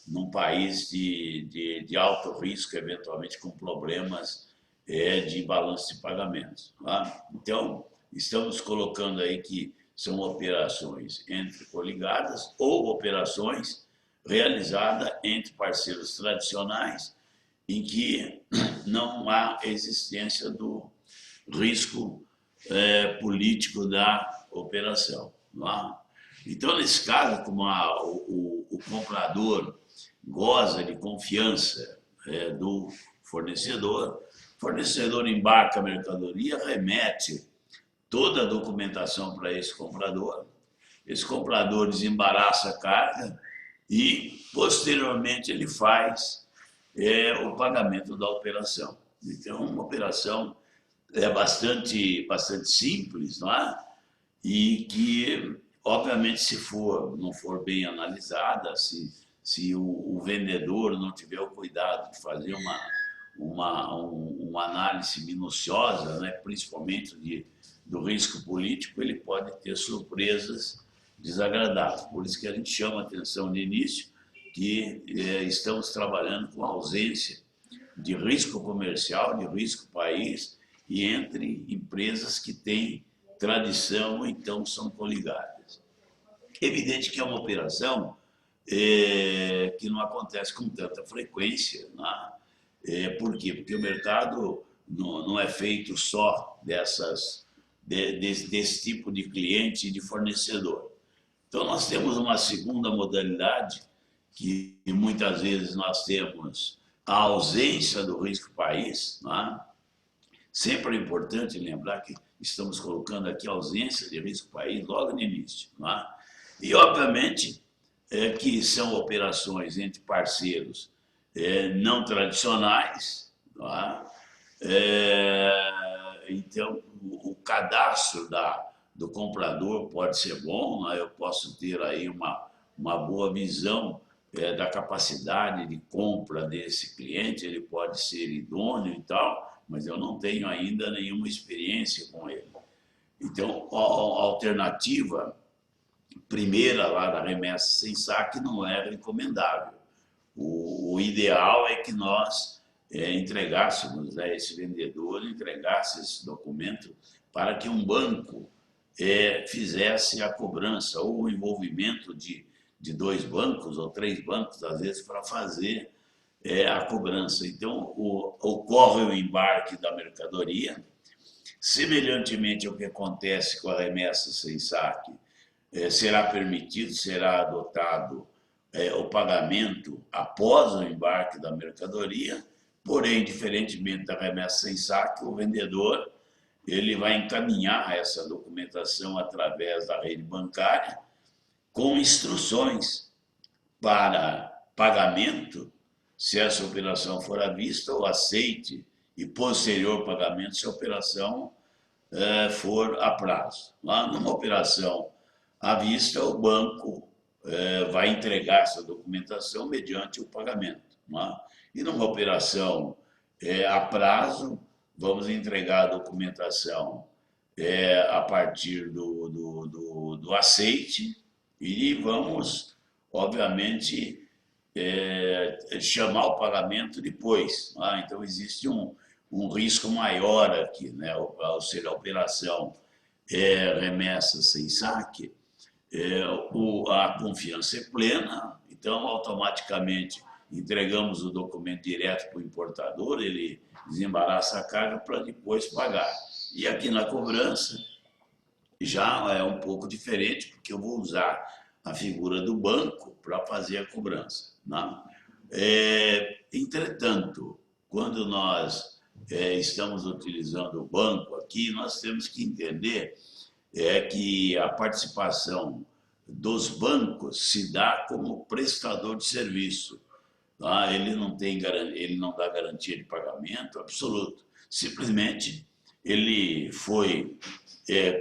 num país de alto risco, eventualmente com problemas de balanço de pagamentos. Tá? Então, estamos colocando aí que são operações entre coligadas ou operações realizadas entre parceiros tradicionais em que não há existência do risco político da operação. Não? Então, nesse caso, como o comprador goza de confiança do fornecedor, o fornecedor embarca a mercadoria, remete toda a documentação para esse comprador desembaraça a carga e, posteriormente, ele faz o pagamento da operação. Então, uma operação bastante simples, não é? E que, obviamente, se não for bem analisada, se o vendedor não tiver o cuidado de fazer uma análise minuciosa, né, principalmente do risco político, ele pode ter surpresas desagradáveis. Por isso que a gente chama a atenção de início que estamos trabalhando com ausência de risco comercial, de risco país, e entre empresas que têm tradição, então são coligadas. Evidente que é uma operação que não acontece com tanta frequência, né? Por quê? Porque o mercado não é feito só desse tipo de cliente e de fornecedor. Então, nós temos uma segunda modalidade que muitas vezes nós temos a ausência do risco país, né? Sempre é importante lembrar que estamos colocando aqui a ausência de risco país logo no início, né? E, obviamente, que são operações entre parceiros não tradicionais, né? Então, o cadastro do comprador pode ser bom, né? Eu posso ter aí uma boa visão da capacidade de compra desse cliente, ele pode ser idôneo e tal, mas eu não tenho ainda nenhuma experiência com ele. Então, a alternativa primeira lá da remessa sem saque não é recomendável. O ideal é que nós entregássemos, né, esse vendedor entregasse esse documento para que um banco fizesse a cobrança ou o envolvimento de 2 bancos ou 3 bancos, às vezes, para fazer a cobrança. Então, ocorre o embarque da mercadoria, semelhantemente ao que acontece com a remessa sem saque, será permitido, será adotado o pagamento após o embarque da mercadoria, porém, diferentemente da remessa sem saque, o vendedor ele vai encaminhar essa documentação através da rede bancária com instruções para pagamento, se essa operação for à vista, ou aceite e posterior pagamento se a operação for a prazo. Lá numa operação à vista, o banco vai entregar essa documentação mediante o pagamento. E numa operação a prazo, vamos entregar a documentação a partir do aceite e vamos, obviamente, chamar o pagamento depois. Então, existe um risco maior aqui, né? Ou seja, a operação remessa sem saque, a confiança é plena, então, automaticamente, entregamos o documento direto para o importador, ele desembaraça a carga para depois pagar. E aqui na cobrança já é um pouco diferente, porque eu vou usar a figura do banco para fazer a cobrança. Entretanto, quando nós estamos utilizando o banco aqui, nós temos que entender que a participação dos bancos se dá como prestador de serviço. Ele não dá garantia de pagamento absoluto. Simplesmente, ele foi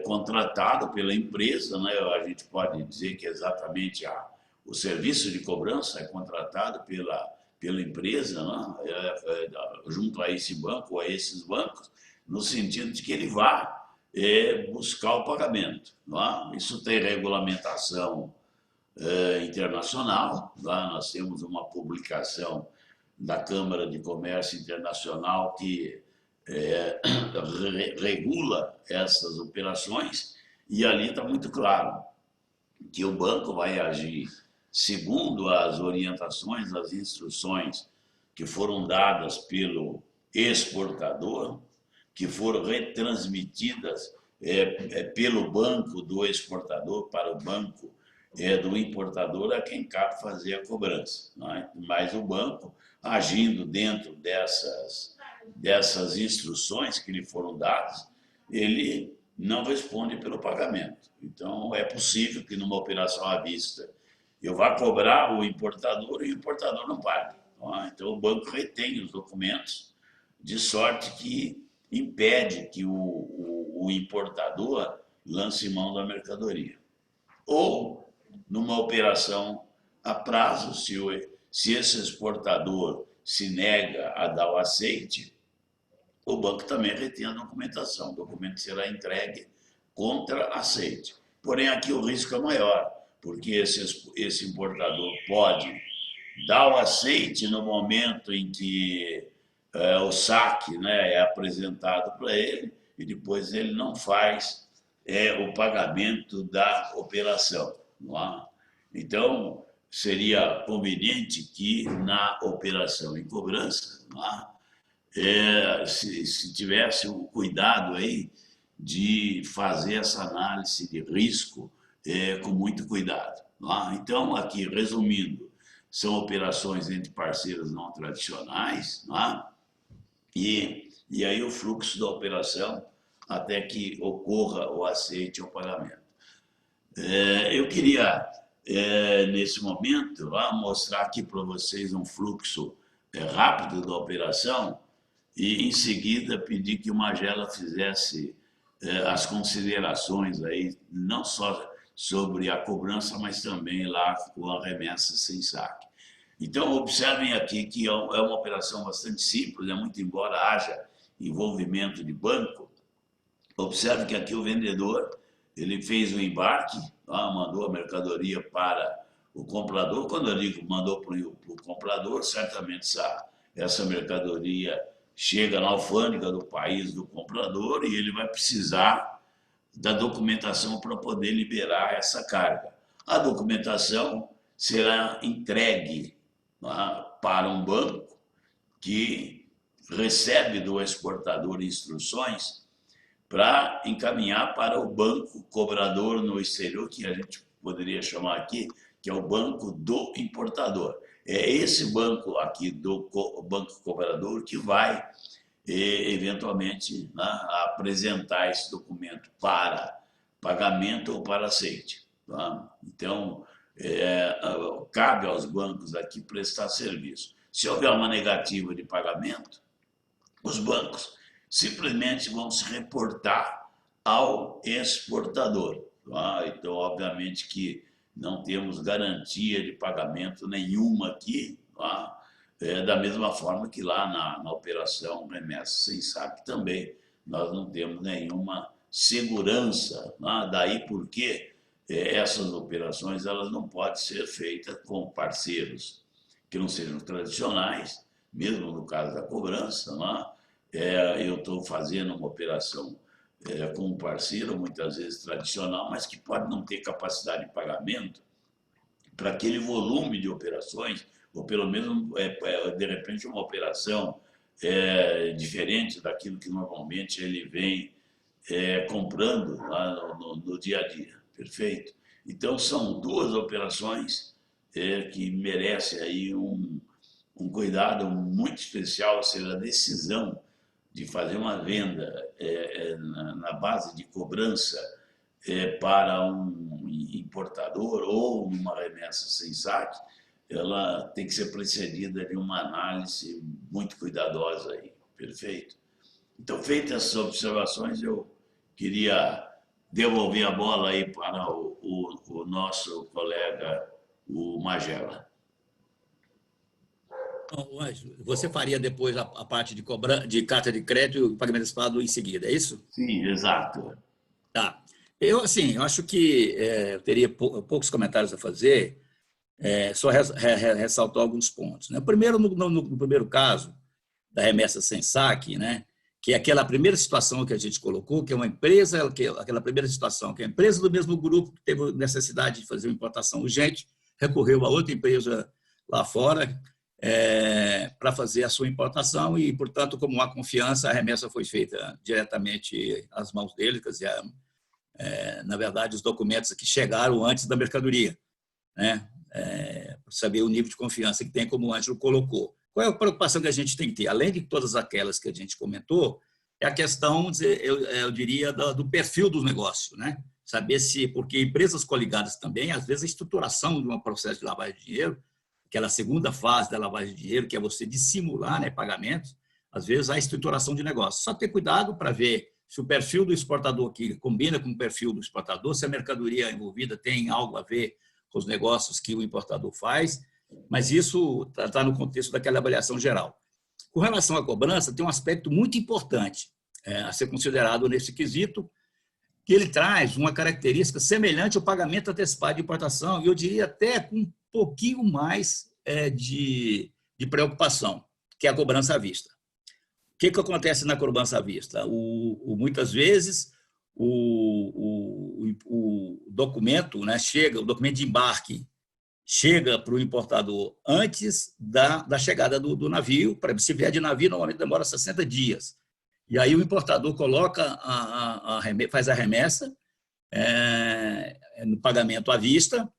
contratado pela empresa, né? A gente pode dizer que exatamente o serviço de cobrança é contratado pela empresa, né? Junto a esse banco ou a esses bancos, no sentido de que ele vá buscar o pagamento. Isso tem regulamentação internacional. Nós temos uma publicação da Câmara de Comércio Internacional que regula essas operações, e ali está muito claro que o banco vai agir segundo as orientações, as instruções que foram dadas pelo exportador, que foram retransmitidas pelo banco do exportador para o banco do importador, a quem cabe fazer a cobrança. Mas o banco, agindo dentro dessas instruções que lhe foram dadas, ele não responde pelo pagamento. Então, é possível que numa operação à vista eu vá cobrar o importador e o importador não pague. Então, o banco retém os documentos, de sorte que impede que o importador lance mão da mercadoria. Ou, numa operação a prazo, se esse exportador se nega a dar o aceite, o banco também retém a documentação. O documento será entregue contra aceite. Porém, aqui o risco é maior, porque esse importador pode dar o aceite no momento em que o saque, né, é apresentado para ele, e depois ele não faz o pagamento da operação. Então, seria conveniente que na operação em cobrança se tivesse o cuidado aí de fazer essa análise de risco com muito cuidado. Então, aqui, resumindo, são operações entre parceiros não tradicionais, e aí o fluxo da operação até que ocorra o aceite ou pagamento. Eu queria, nesse momento, mostrar aqui para vocês um fluxo rápido da operação e, em seguida, pedir que o Magela fizesse as considerações aí, não só sobre a cobrança, mas também lá com a remessa sem saque. Então, observem aqui que é uma operação bastante simples, muito embora haja envolvimento de banco. Observe que aqui o vendedor ele fez o embarque, mandou a mercadoria para o comprador. Quando eu digo mandou para o comprador, certamente essa mercadoria chega na alfândega do país do comprador e ele vai precisar da documentação para poder liberar essa carga. A documentação será entregue para um banco que recebe do exportador instruções para encaminhar para o banco cobrador no exterior, que a gente poderia chamar aqui, que é o banco do importador. É esse banco aqui, banco cobrador, que vai, eventualmente, apresentar esse documento para pagamento ou para aceite. Então, cabe aos bancos aqui prestar serviço. Se houver uma negativa de pagamento, os bancos simplesmente vão se reportar ao exportador. Tá? Então, obviamente que não temos garantia de pagamento nenhuma aqui, tá? Da mesma forma que lá na operação remessa sem saque também nós não temos nenhuma segurança, tá? Daí porque essas operações elas não podem ser feitas com parceiros que não sejam tradicionais, mesmo no caso da cobrança, tá? Eu estou fazendo uma operação com um parceiro, muitas vezes tradicional, mas que pode não ter capacidade de pagamento para aquele volume de operações, ou pelo menos, de repente, uma operação diferente daquilo que normalmente ele vem comprando lá no dia a dia. Perfeito? Então, são duas operações que merecem aí um cuidado muito especial, ou seja, a decisão de fazer uma venda na base de cobrança para um importador ou numa remessa sem saque, ela tem que ser precedida de uma análise muito cuidadosa aí, perfeito? Então, feitas essas observações, eu queria devolver a bola aí para o nosso colega, o Magela. Você faria depois a parte de carta de crédito e pagamento antecipado em seguida, é isso? Sim, exato. Tá. Eu acho que eu teria poucos comentários a fazer, só ressaltar alguns pontos. Né? Primeiro, no primeiro caso, da remessa sem saque, né? Que é aquela primeira situação que a gente colocou, que é uma empresa, aquela primeira situação, que é a empresa do mesmo grupo que teve necessidade de fazer uma importação urgente, recorreu a outra empresa lá fora para fazer a sua importação e, portanto, como há confiança, a remessa foi feita diretamente às mãos dele, quer dizer, na verdade, os documentos que chegaram antes da mercadoria, né? Para saber o nível de confiança que tem, como o Ângelo colocou. Qual é a preocupação que a gente tem que ter? Além de todas aquelas que a gente comentou, é a questão, eu diria, do perfil do negócio, né? Saber se, porque empresas coligadas também, às vezes a estruturação de um processo de lavagem de dinheiro, aquela segunda fase da lavagem de dinheiro, que é você dissimular, né, pagamentos, às vezes há estruturação de negócio. Só ter cuidado para ver se o perfil do exportador que combina com o perfil do exportador, se a mercadoria envolvida tem algo a ver com os negócios que o importador faz, mas isso está no contexto daquela avaliação geral. Com relação à cobrança, tem um aspecto muito importante a ser considerado nesse quesito, que ele traz uma característica semelhante ao pagamento antecipado de importação, e eu diria até com um pouquinho mais de preocupação, que é a cobrança à vista. O que acontece na cobrança à vista? Muitas vezes, o documento, né, o documento de embarque chega para o importador antes da chegada do navio. Se vier de navio, normalmente demora 60 dias. E aí o importador coloca faz a remessa no pagamento à vista,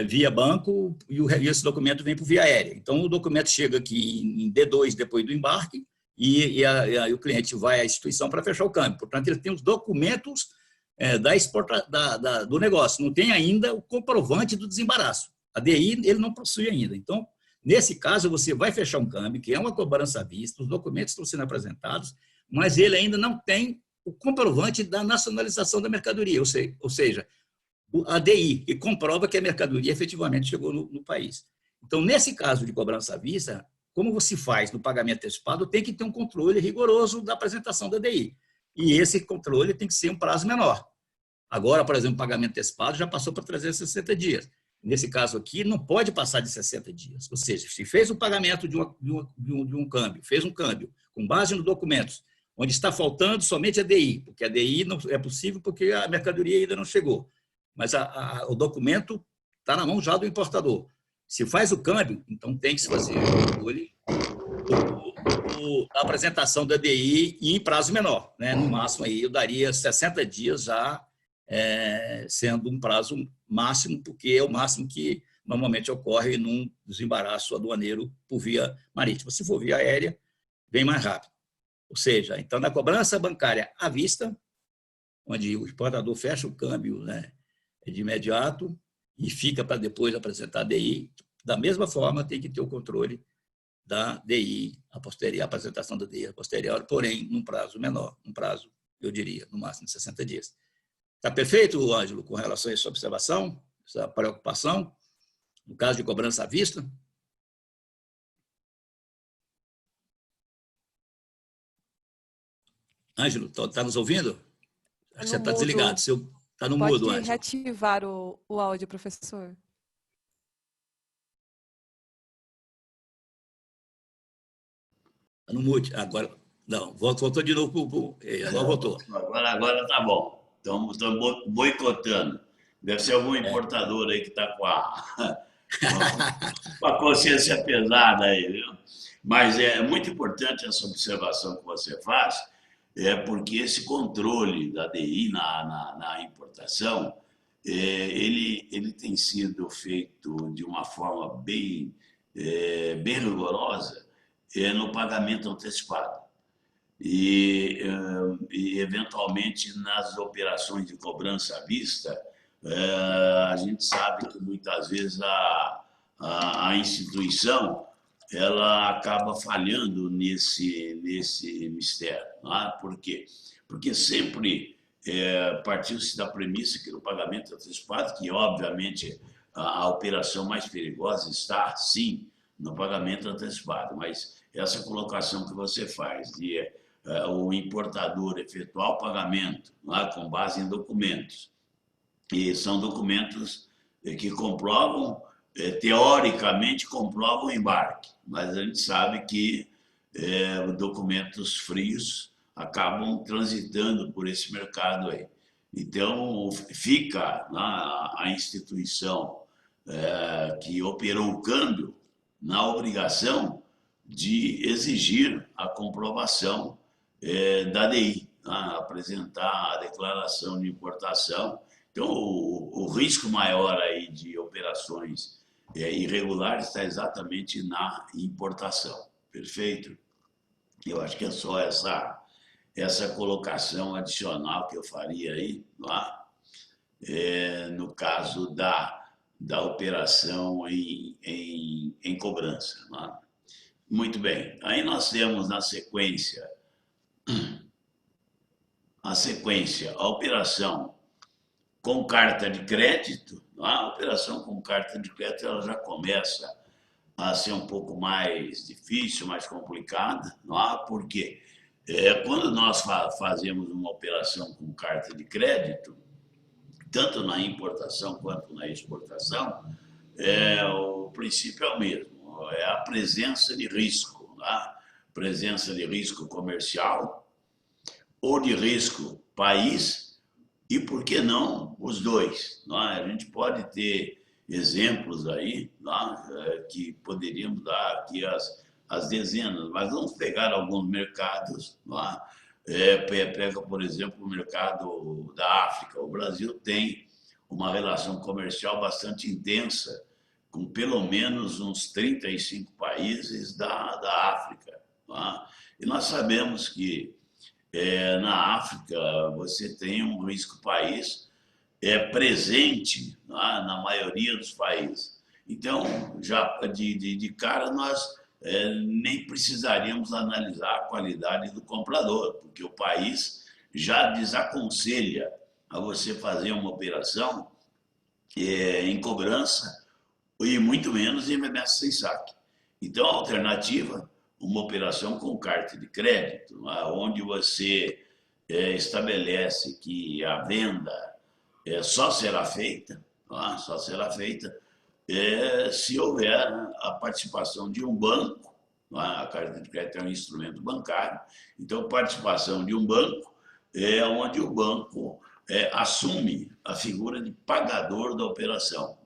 via banco, e esse documento vem por via aérea. Então, o documento chega aqui em D2 depois do embarque, e o cliente vai à instituição para fechar o câmbio. Portanto, ele tem os documentos do negócio, não tem ainda o comprovante do desembaraço. A DI ele não possui ainda. Então, nesse caso, você vai fechar um câmbio, que é uma cobrança à vista, os documentos estão sendo apresentados, mas ele ainda não tem o comprovante da nacionalização da mercadoria, ou seja, a DI, que comprova que a mercadoria efetivamente chegou no país. Então, nesse caso de cobrança à vista, como você faz no pagamento antecipado, tem que ter um controle rigoroso da apresentação da DI. E esse controle tem que ser um prazo menor. Agora, por exemplo, o pagamento antecipado já passou para 360 dias. Nesse caso aqui, não pode passar de 60 dias. Ou seja, se fez o pagamento de um câmbio, fez um câmbio com base nos documentos, onde está faltando somente a DI, porque a DI não é possível porque a mercadoria ainda não chegou. Mas o documento está na mão já do importador. Se faz o câmbio, então tem que se fazer a apresentação da DI em prazo menor, né? No máximo, aí eu daria 60 dias já, sendo um prazo máximo, porque é o máximo que normalmente ocorre num desembaraço aduaneiro por via marítima. Se for via aérea, vem mais rápido. Ou seja, então, na cobrança bancária à vista, onde o exportador fecha o câmbio, né, de imediato e fica para depois apresentar a DI, da mesma forma tem que ter o controle da DI, a apresentação da DI a posteriori, porém, num prazo menor, um prazo eu diria, no máximo 60 dias. Está perfeito, Ângelo, com relação a essa observação, essa preocupação, no caso de cobrança à vista? Ângelo, está nos ouvindo? Tá Você no está mudo. desligado. Está no Pode mudo, Ângelo. reativar o áudio, professor. Está no mute. Agora, não, voltou de novo. Agora voltou. Agora tá bom. Estamos boicotando. Deve ser algum importador aí que está com a consciência pesada aí, viu? Mas é muito importante essa observação que você faz, porque esse controle da DI na importação, ele tem sido feito de uma forma bem rigorosa no pagamento antecipado. E, eventualmente, nas operações de cobrança à vista, a gente sabe que muitas vezes a instituição ela acaba falhando nesse mistério. Não é? Por quê? Porque sempre partiu-se da premissa que no pagamento antecipado, que obviamente a operação mais perigosa está, sim, no pagamento antecipado, mas essa colocação que você faz de o importador efetuar o pagamento com base em documentos, e são documentos que comprovam, teoricamente comprovam o embarque, mas a gente sabe que documentos frios acabam transitando por esse mercado aí. Então, fica a instituição que operou o câmbio na obrigação de exigir a comprovação da DI, apresentar a declaração de importação. Então, o risco maior aí de operações irregulares está exatamente na importação. Perfeito? Eu acho que é só essa colocação adicional que eu faria aí, no caso da operação em cobrança. Muito bem. Aí nós temos na sequência a operação com carta de crédito. A operação com carta de crédito ela já começa a ser um pouco mais difícil, mais complicada. Por quê? Quando nós fazemos uma operação com carta de crédito, tanto na importação quanto na exportação, o princípio é o mesmo, é a presença de risco, presença de risco comercial ou de risco país, e por que não os dois? A gente pode ter exemplos aí que poderíamos dar aqui as dezenas, mas vamos pegar alguns mercados. Pega, por exemplo, o mercado da África. O Brasil tem uma relação comercial bastante intensa com pelo menos uns 35 países da África. E nós sabemos que na África você tem um risco país presente na maioria dos países. Então, já de cara, nós nem precisaríamos analisar a qualidade do comprador, porque o país já desaconselha a você fazer uma operação em cobrança e muito menos em remessa sem saque. Então, a alternativa, uma operação com carta de crédito, onde você estabelece que a venda só será feita se houver a participação de um banco. A carta de crédito é um instrumento bancário, então participação de um banco é onde o banco assume a figura de pagador da operação.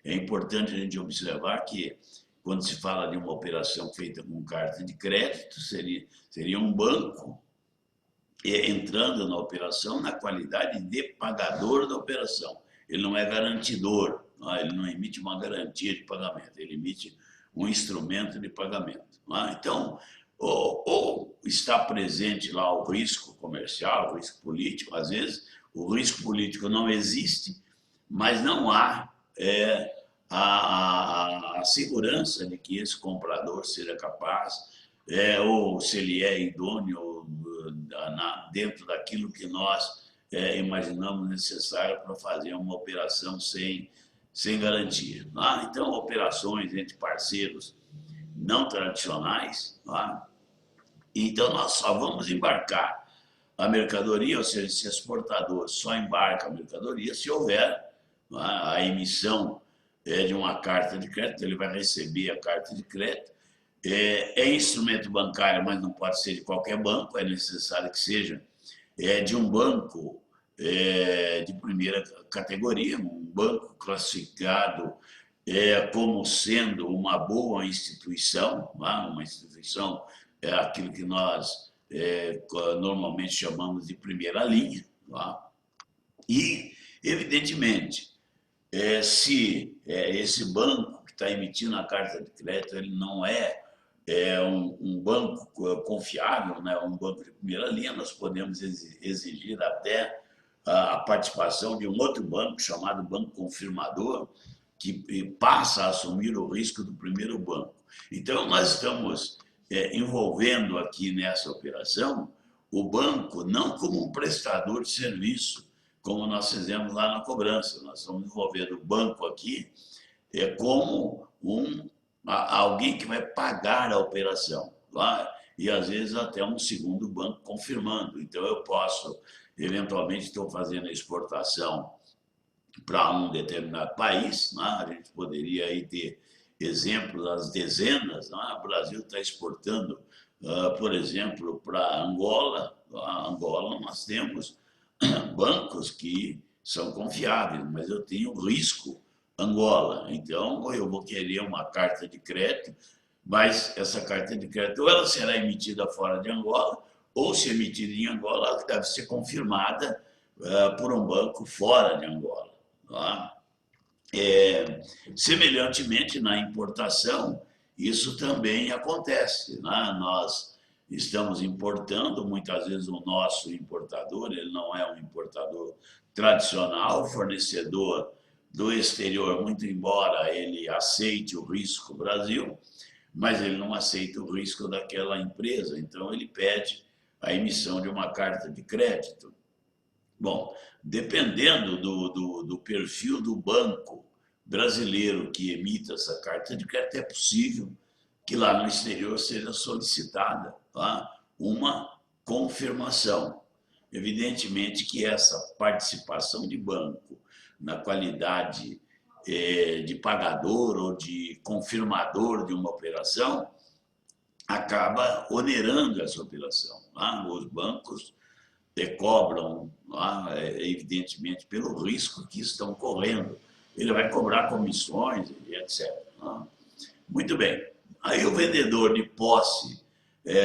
É importante a gente observar que quando se fala de uma operação feita com carta de crédito, seria um banco entrando na operação na qualidade de pagador da operação. Ele não é garantidor, ele não emite uma garantia de pagamento, ele emite um instrumento de pagamento. Então, ou está presente lá o risco comercial, o risco político, às vezes o risco político não existe, mas não há a segurança de que esse comprador seja capaz, ou se ele é idôneo dentro daquilo que nós imaginamos necessário para fazer uma operação sem garantia. Então, operações entre parceiros não tradicionais, então nós só vamos embarcar a mercadoria, ou seja, esse exportador só embarca a mercadoria se houver a emissão de uma carta de crédito, ele vai receber a carta de crédito. É instrumento bancário, mas não pode ser de qualquer banco, é necessário que seja de um banco de primeira categoria, um banco classificado como sendo uma boa instituição, uma instituição aquilo que nós normalmente chamamos de primeira linha. E, evidentemente, se esse banco que está emitindo a carta de crédito ele não é um banco confiável, né, um banco de primeira linha, nós podemos exigir até a participação de um outro banco chamado banco confirmador, que passa a assumir o risco do primeiro banco. Então, nós estamos envolvendo aqui nessa operação o banco não como um prestador de serviço, como nós fizemos lá na cobrança. Nós estamos envolvendo o banco aqui como alguém que vai pagar a operação, e às vezes até um segundo banco confirmando. Então, eu posso, eventualmente, estou fazendo a exportação para um determinado país, a gente poderia aí ter exemplos às dezenas. O Brasil está exportando, por exemplo, para Angola. Angola nós temos bancos que são confiáveis, mas eu tenho risco Angola. Então, eu vou querer uma carta de crédito, mas essa carta de crédito ou ela será emitida fora de Angola, ou se emitida em Angola, ela deve ser confirmada por um banco fora de Angola. Semelhantemente, na importação, isso também acontece. Nós estamos importando, muitas vezes o nosso importador, ele não é um importador tradicional, fornecedor do exterior, muito embora ele aceite o risco Brasil, mas ele não aceita o risco daquela empresa, então ele pede a emissão de uma carta de crédito. Bom, dependendo do perfil do banco brasileiro que emita essa carta de crédito, é possível que lá no exterior seja solicitada uma confirmação. Evidentemente que essa participação de banco na qualidade de pagador ou de confirmador de uma operação acaba onerando essa operação. Os bancos cobram, evidentemente, pelo risco que estão correndo. Ele vai cobrar comissões, etc. Muito bem. Aí o vendedor de posse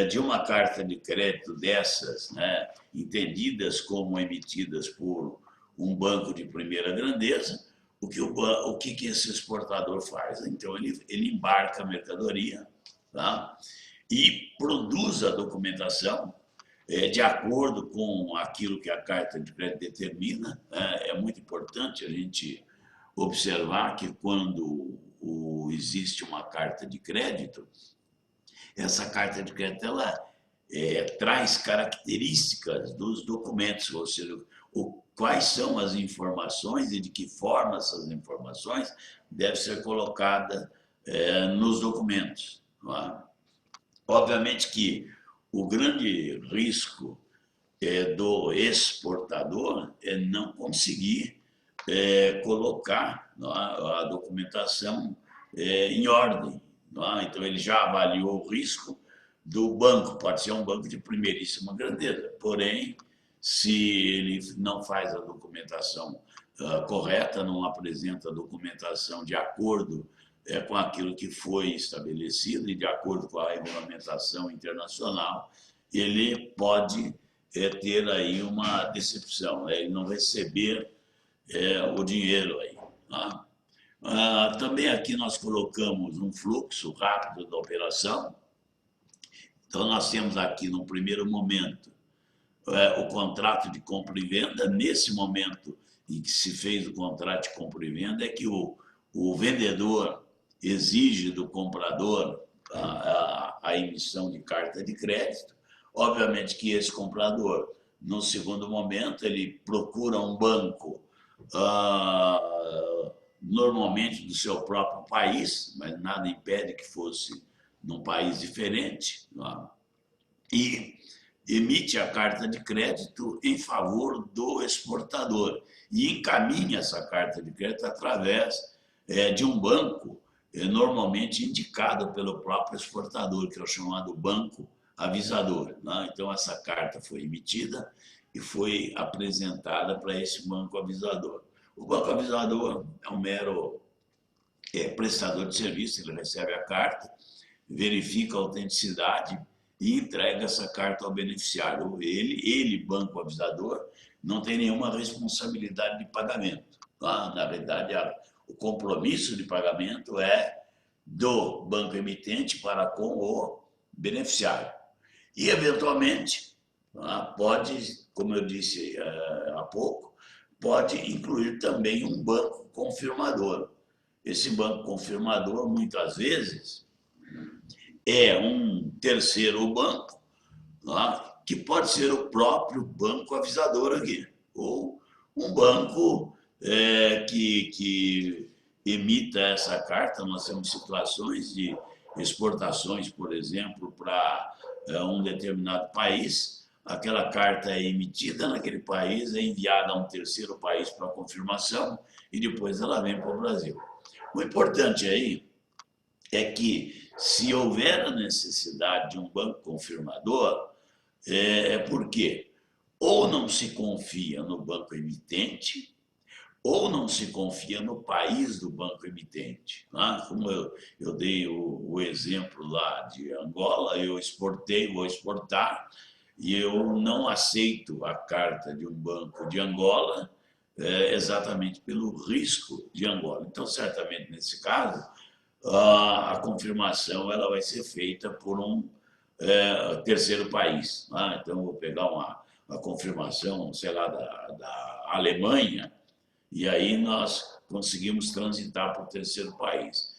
de uma carta de crédito dessas, entendidas como emitidas por um banco de primeira grandeza, o que esse exportador faz? Então, ele embarca a mercadoria, e produz a documentação de acordo com aquilo que a carta de crédito determina. É muito importante a gente observar que quando existe uma carta de crédito, essa carta de crédito ela traz características dos documentos, ou seja, quais são as informações e de que forma essas informações devem ser colocadas nos documentos. Obviamente que o grande risco do exportador é não conseguir colocar a documentação em ordem. Então, ele já avaliou o risco do banco, pode ser um banco de primeiríssima grandeza, porém, se ele não faz a documentação correta, não apresenta a documentação de acordo com aquilo que foi estabelecido e de acordo com a regulamentação internacional, ele pode ter aí uma decepção, ele não receber o dinheiro aí. Também aqui nós colocamos um fluxo rápido da operação. Então, nós temos aqui, no primeiro momento, o contrato de compra e venda. Nesse momento em que se fez o contrato de compra e venda, é que o vendedor exige do comprador a emissão de carta de crédito. Obviamente que esse comprador, no segundo momento, ele procura um banco, normalmente do seu próprio país, mas nada impede que fosse num país diferente, e emite a carta de crédito em favor do exportador e encaminha essa carta de crédito através de um banco, normalmente indicado pelo próprio exportador, que é o chamado banco avisador. Então, essa carta foi emitida e foi apresentada para esse banco avisador. O banco avisador é um mero prestador de serviço, ele recebe a carta, verifica a autenticidade e entrega essa carta ao beneficiário. Ele, banco avisador, não tem nenhuma responsabilidade de pagamento. Na verdade, o compromisso de pagamento é do banco emitente para com o beneficiário. E, eventualmente, pode, como eu disse há pouco, pode incluir também um banco confirmador. Esse banco confirmador, muitas vezes, é um terceiro banco, que pode ser o próprio banco avisador aqui, ou um banco que emita essa carta. Nós temos situações de exportações, por exemplo, para um determinado país. Aquela carta é emitida naquele país, é enviada a um terceiro país para confirmação e depois ela vem para o Brasil. O importante aí é que, se houver a necessidade de um banco confirmador, porque ou não se confia no banco emitente, ou não se confia no país do banco emitente. Como eu dei o exemplo lá de Angola, eu vou exportar, e eu não aceito a carta de um banco de Angola, exatamente pelo risco de Angola. Então, certamente, nesse caso, a confirmação ela vai ser feita por um terceiro país. Então, eu vou pegar uma confirmação, sei lá, da Alemanha, e aí nós conseguimos transitar para o terceiro país.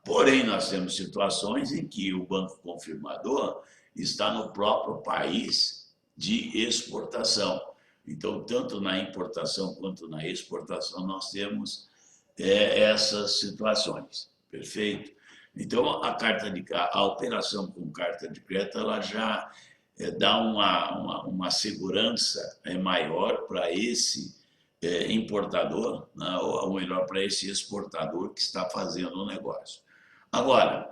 Porém, nós temos situações em que o banco confirmador está no próprio país de exportação. Então, tanto na importação quanto na exportação, nós temos essas situações. Perfeito? Então, a operação com carta de crédito ela já dá uma segurança maior para esse importador, ou melhor, para esse exportador que está fazendo o negócio. Agora,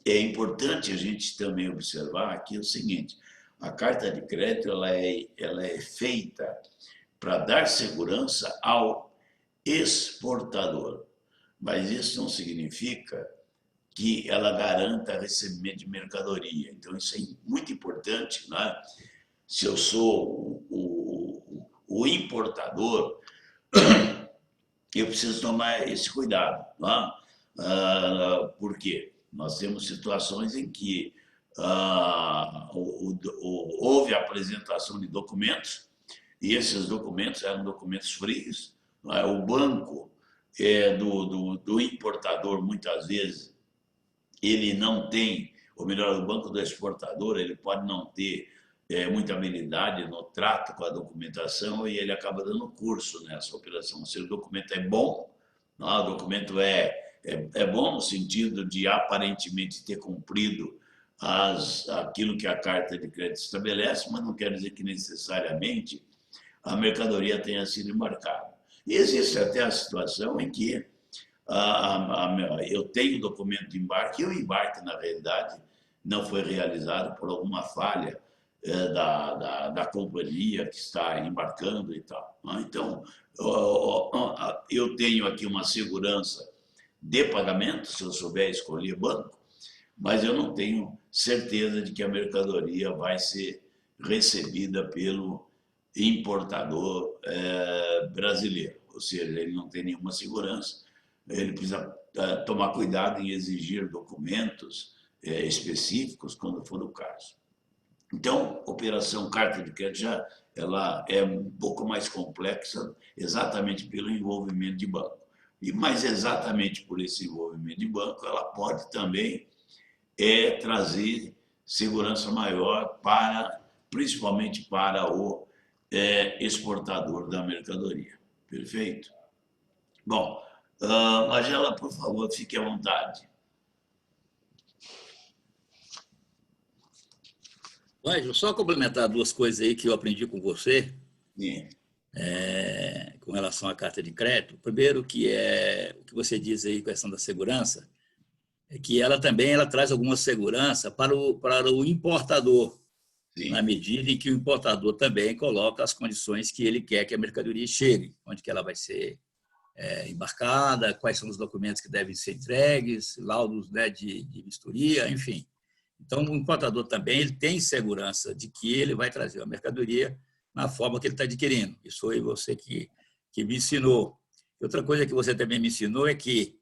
é importante a gente também observar aqui o seguinte: a carta de crédito ela é feita para dar segurança ao exportador, mas isso não significa que ela garanta recebimento de mercadoria. Então, isso é muito importante. Se eu sou o importador, eu preciso tomar esse cuidado. Por quê? Nós temos situações em que houve a apresentação de documentos, e esses documentos eram documentos frios. O banco do importador, muitas vezes, ele não tem, ou melhor, o banco do exportador, ele pode não ter muita habilidade no trato com a documentação e ele acaba dando curso nessa operação. Se o documento é bom, o documento é bom no sentido de aparentemente ter cumprido aquilo que a carta de crédito estabelece, mas não quer dizer que necessariamente a mercadoria tenha sido embarcada. E existe até a situação em que eu tenho documento de embarque e o embarque, na realidade, não foi realizado por alguma falha da companhia que está embarcando e tal. Então, eu tenho aqui uma segurança de pagamento, se eu souber escolher banco, mas eu não tenho certeza de que a mercadoria vai ser recebida pelo importador brasileiro. Ou seja, ele não tem nenhuma segurança, ele precisa tomar cuidado em exigir documentos específicos quando for o caso. Então, a operação carta de crédito ela é um pouco mais complexa, exatamente pelo envolvimento de banco. Mas exatamente por esse envolvimento de banco, ela pode também trazer segurança maior principalmente para o exportador da mercadoria. Perfeito? Bom, Magela, por favor, fique à vontade. Mas só complementar duas coisas aí que eu aprendi com você, Sim. com relação à carta de crédito. Primeiro, que é o que você diz aí, questão da segurança, é que ela também traz alguma segurança para o importador, Sim. na medida em que o importador também coloca as condições que ele quer que a mercadoria chegue, onde que ela vai ser embarcada, quais são os documentos que devem ser entregues, laudos, né, de vistoria, enfim. Então, o importador também ele tem segurança de que ele vai trazer a mercadoria na forma que ele está adquirindo. Isso foi você que me ensinou. Outra coisa que você também me ensinou é que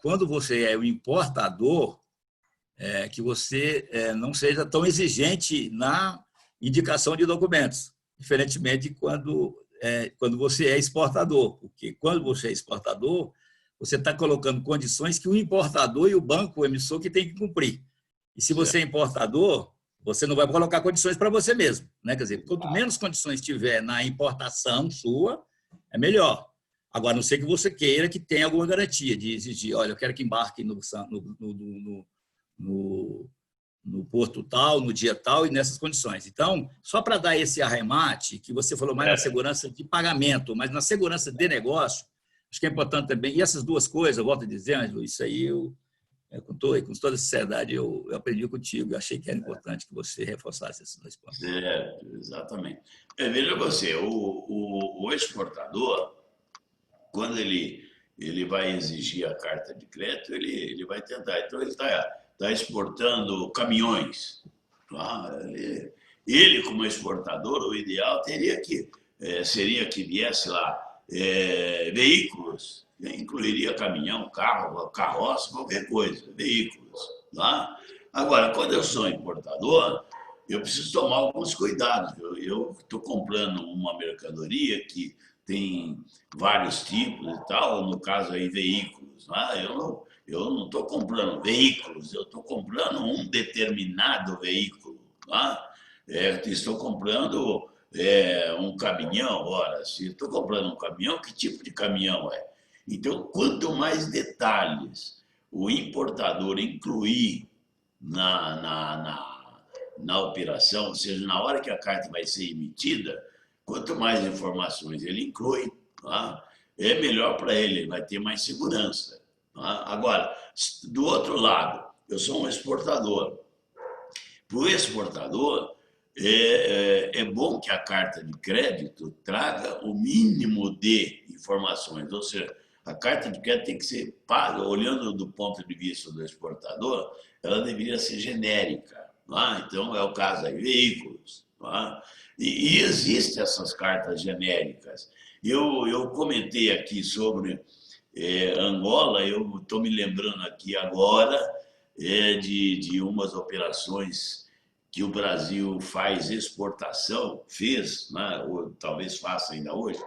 quando você é o importador, que você não seja tão exigente na indicação de documentos, diferentemente de quando você é exportador, porque quando você é exportador, você está colocando condições que o importador e o banco, o emissor, que tem que cumprir. E se você é importador, você não vai colocar condições para você mesmo, né? Quer dizer, quanto menos condições tiver na importação sua, é melhor. Agora, a não ser que você queira que tenha alguma garantia de exigir, olha, eu quero que embarque no porto tal, no dia tal e nessas condições. Então, só para dar esse arremate, que você falou mais na segurança de pagamento, mas na segurança de negócio, acho que é importante também. E essas duas coisas, eu volto a dizer, Ângelo, isso aí com toda sinceridade, eu aprendi contigo. Eu achei que era importante que você reforçasse esses dois pontos. Certo, exatamente. Veja você, o exportador, quando ele vai exigir a carta de crédito, ele vai tentar. Então, ele está exportando caminhões. Tá? Ele, como exportador, o ideal seria que viesse lá veículos, incluiria caminhão, carro, carroça, qualquer coisa, veículos. Tá? Agora, quando eu sou importador, eu preciso tomar alguns cuidados. Eu estou comprando uma mercadoria que tem vários tipos e tal, no caso aí veículos. Né? Eu não estou comprando veículos, eu estou comprando um determinado veículo. Tá? Estou comprando um caminhão. Ora, se estou comprando um caminhão, que tipo de caminhão é? Então, quanto mais detalhes o importador incluir na operação, ou seja, na hora que a carta vai ser emitida, quanto mais informações ele inclui, tá? É melhor para ele vai ter mais segurança. Tá? Agora, do outro lado, eu sou um exportador. Para o exportador, é bom que a carta de crédito traga o mínimo de informações, ou seja, a carta de crédito tem que ser paga, olhando do ponto de vista do exportador, ela deveria ser genérica. Tá? Então, é o caso aí, veículos. Tá? E existem essas cartas genéricas. Eu comentei aqui sobre Angola, eu estou me lembrando aqui agora de umas operações que o Brasil faz exportação, fez, né, ou talvez faça ainda hoje,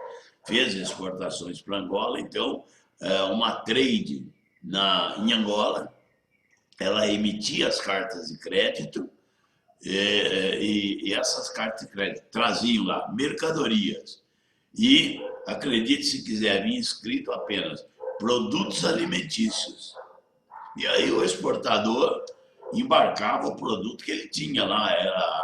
fez exportações para Angola. Então, uma trade em Angola, ela emitia as cartas de crédito e essas cartas de crédito traziam lá mercadorias e, acredite se quiser, vinha escrito apenas produtos alimentícios. E aí o exportador embarcava o produto que ele tinha lá.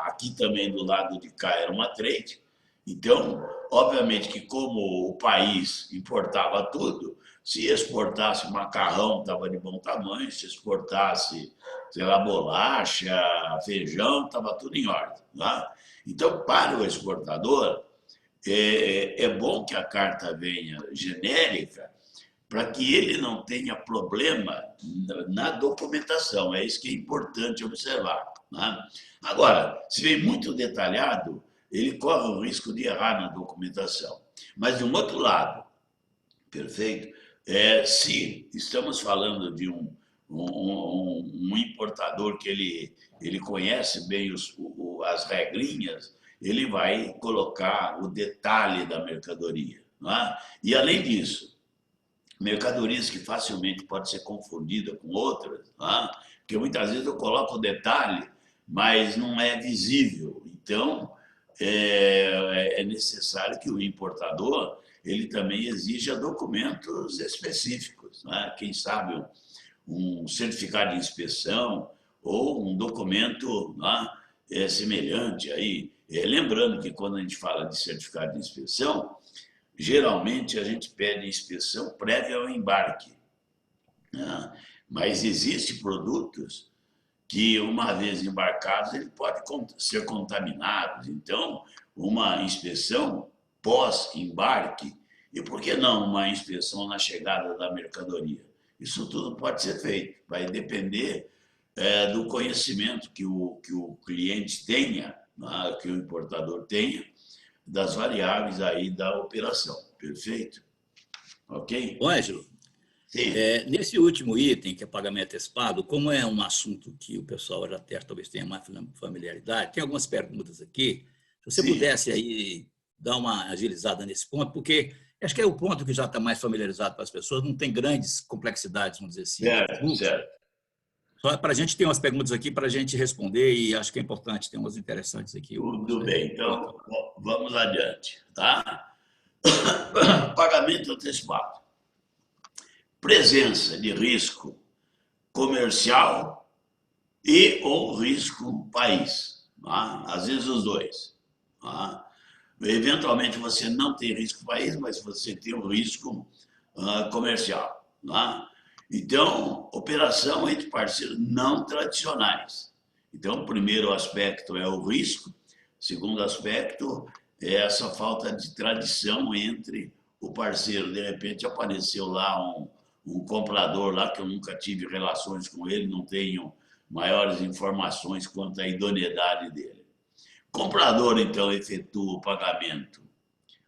Aqui também do lado de cá era uma trade. Então, obviamente que como o país importava tudo, se exportasse macarrão, estava de bom tamanho, se exportasse, sei lá, bolacha, feijão, estava tudo em ordem. Tá? Então, para o exportador, é bom que a carta venha genérica, para que ele não tenha problema na documentação. É isso que é importante observar. Né? Agora, se vem muito detalhado, ele corre o risco de errar na documentação. Mas, de um outro lado, perfeito, se estamos falando de um importador que ele conhece bem as regrinhas, ele vai colocar o detalhe da mercadoria. Né? E, além disso, mercadorias que facilmente podem ser confundidas com outras, tá? Porque muitas vezes eu coloco o detalhe, mas não é visível. Então, é necessário que o importador ele também exija documentos específicos, né? Quem sabe um certificado de inspeção ou um documento, né, semelhante aí. Lembrando que quando a gente fala de certificado de inspeção, geralmente a gente pede inspeção prévia ao embarque, né? Mas existem produtos que, uma vez embarcados, ele pode ser contaminado. Então, uma inspeção pós-embarque, e por que não uma inspeção na chegada da mercadoria? Isso tudo pode ser feito, vai depender do conhecimento que o cliente tenha, né, que o importador tenha, das variáveis aí da operação. Perfeito? Ok? Ô, Ângelo, Sim. nesse último item, que é pagamento antecipado, como é um assunto que o pessoal já até talvez tenha mais familiaridade, tem algumas perguntas aqui. Se você Sim. pudesse aí dar uma agilizada nesse ponto, porque acho que é o ponto que já está mais familiarizado para as pessoas, não tem grandes complexidades, vamos dizer assim. Certo, certo. Só para a gente ter umas perguntas aqui para a gente responder, e acho que é importante, tem umas interessantes aqui. Tudo bem, então vamos adiante, tá? Pagamento antecipado. Presença de risco comercial e ou risco país, tá? Às vezes os dois, tá? Eventualmente você não tem risco país, mas você tem um risco comercial, tá? Então, operação entre parceiros não tradicionais. Então, o primeiro aspecto é o risco, o segundo aspecto é essa falta de tradição entre o parceiro. De repente apareceu lá um comprador lá que eu nunca tive relações com ele, não tenho maiores informações quanto à idoneidade dele. O comprador, então, efetua o pagamento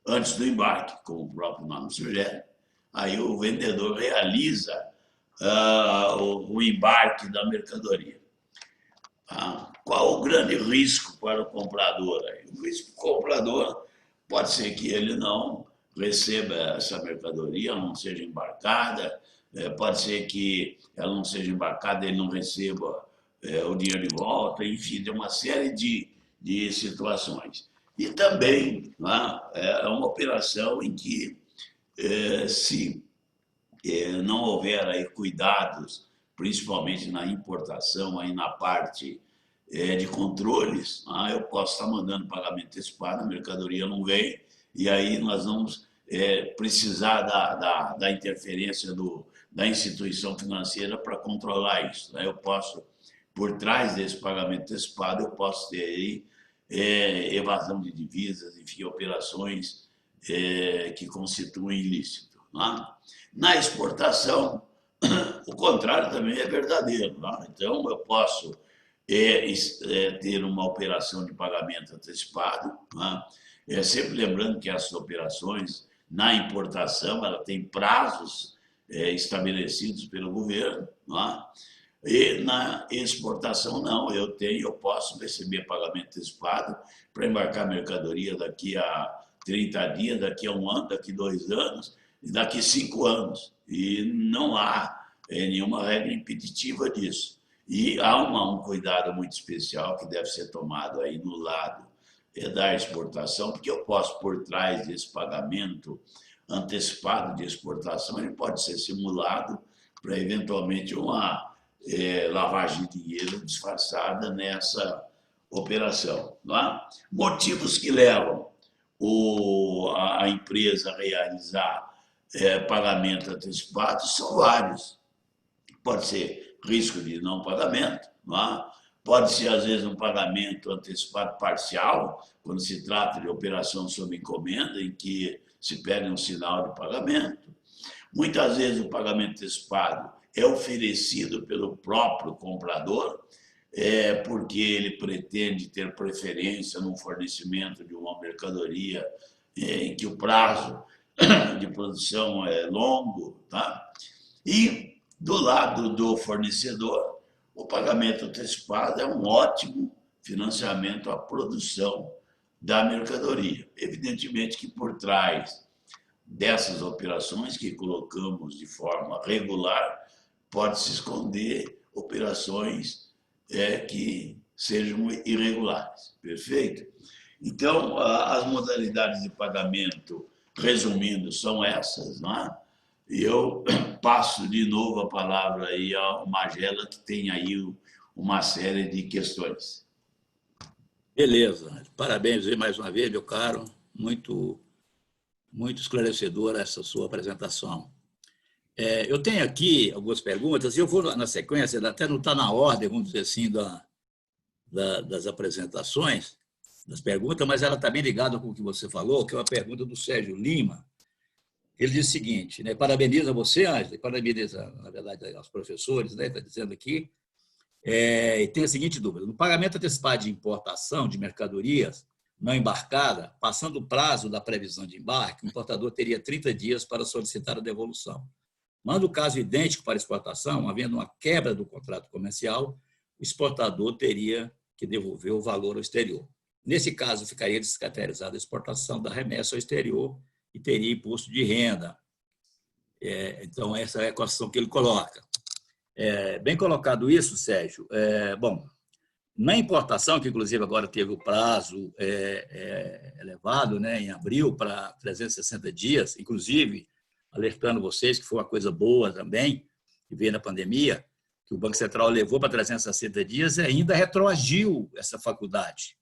antes do embarque, como o próprio nome sugere. Aí o vendedor realiza o embarque da mercadoria. Qual o grande risco para o comprador? O risco para o comprador pode ser que ele não receba essa mercadoria, não seja embarcada, pode ser que ela não seja embarcada e ele não receba o dinheiro de volta, enfim, tem uma série de situações. E também, né, é uma operação em que, se não houver aí cuidados, principalmente na importação, aí na parte de controles, eu posso estar mandando pagamento antecipado, a mercadoria não vem, e aí nós vamos precisar da interferência da instituição financeira para controlar isso. Eu posso, por trás desse pagamento antecipado, eu posso ter aí evasão de divisas, enfim, operações que constituem ilícito. Né? Na exportação, o contrário também é verdadeiro. Né? Então, eu posso ter uma operação de pagamento antecipado, né? Sempre lembrando que essas operações, na importação, ela tem prazos estabelecidos pelo governo, né? E na exportação, não, eu posso receber pagamento antecipado para embarcar mercadoria daqui a 30 dias, daqui a 1 ano, daqui a 2 anos, e daqui a 5 anos. E não há nenhuma regra impeditiva disso. E há um cuidado muito especial que deve ser tomado aí no lado da exportação, porque eu posso, por trás desse pagamento antecipado de exportação, ele pode ser simulado para, eventualmente, uma lavagem de dinheiro disfarçada nessa operação. Não é? Motivos que levam a empresa a realizar pagamento antecipado são vários. Pode ser risco de não pagamento, não é? Pode ser, às vezes, um pagamento antecipado parcial, quando se trata de operação sob encomenda, em que se pede um sinal de pagamento. Muitas vezes o pagamento antecipado é oferecido pelo próprio comprador, porque ele pretende ter preferência no fornecimento de uma mercadoria em que o prazo de produção é longo. Tá? E, do lado do fornecedor, o pagamento antecipado é um ótimo financiamento à produção da mercadoria. Evidentemente que por trás dessas operações que colocamos de forma regular, pode se esconder operações que sejam irregulares. Perfeito? Então, as modalidades de pagamento, resumindo, são essas, não é? E eu passo de novo a palavra aí ao Magela, que tem aí uma série de questões. Beleza. Parabéns aí mais uma vez, meu caro. Muito esclarecedora essa sua apresentação. Eu tenho aqui algumas perguntas, e eu vou na sequência, até não está na ordem, vamos dizer assim, das apresentações, das perguntas, mas ela está bem ligada com o que você falou, que é uma pergunta do Sérgio Lima. Ele diz o seguinte, né, parabeniza você, Ângela, e parabeniza, na verdade, aos professores, né, está dizendo aqui, e tem a seguinte dúvida: no pagamento antecipado de importação de mercadorias não embarcada, passando o prazo da previsão de embarque, o importador teria 30 dias para solicitar a devolução. Mas no caso idêntico para exportação, havendo uma quebra do contrato comercial, o exportador teria que devolver o valor ao exterior. Nesse caso, ficaria descaracterizada a exportação da remessa ao exterior e teria imposto de renda. Então, essa é a equação que ele coloca. Bem colocado isso, Sérgio. Bom, na importação, que inclusive agora teve o prazo elevado, né, em abril para 360 dias, inclusive alertando vocês que foi uma coisa boa também, que veio na pandemia, que o Banco Central levou para 360 dias e ainda retroagiu essa faculdade.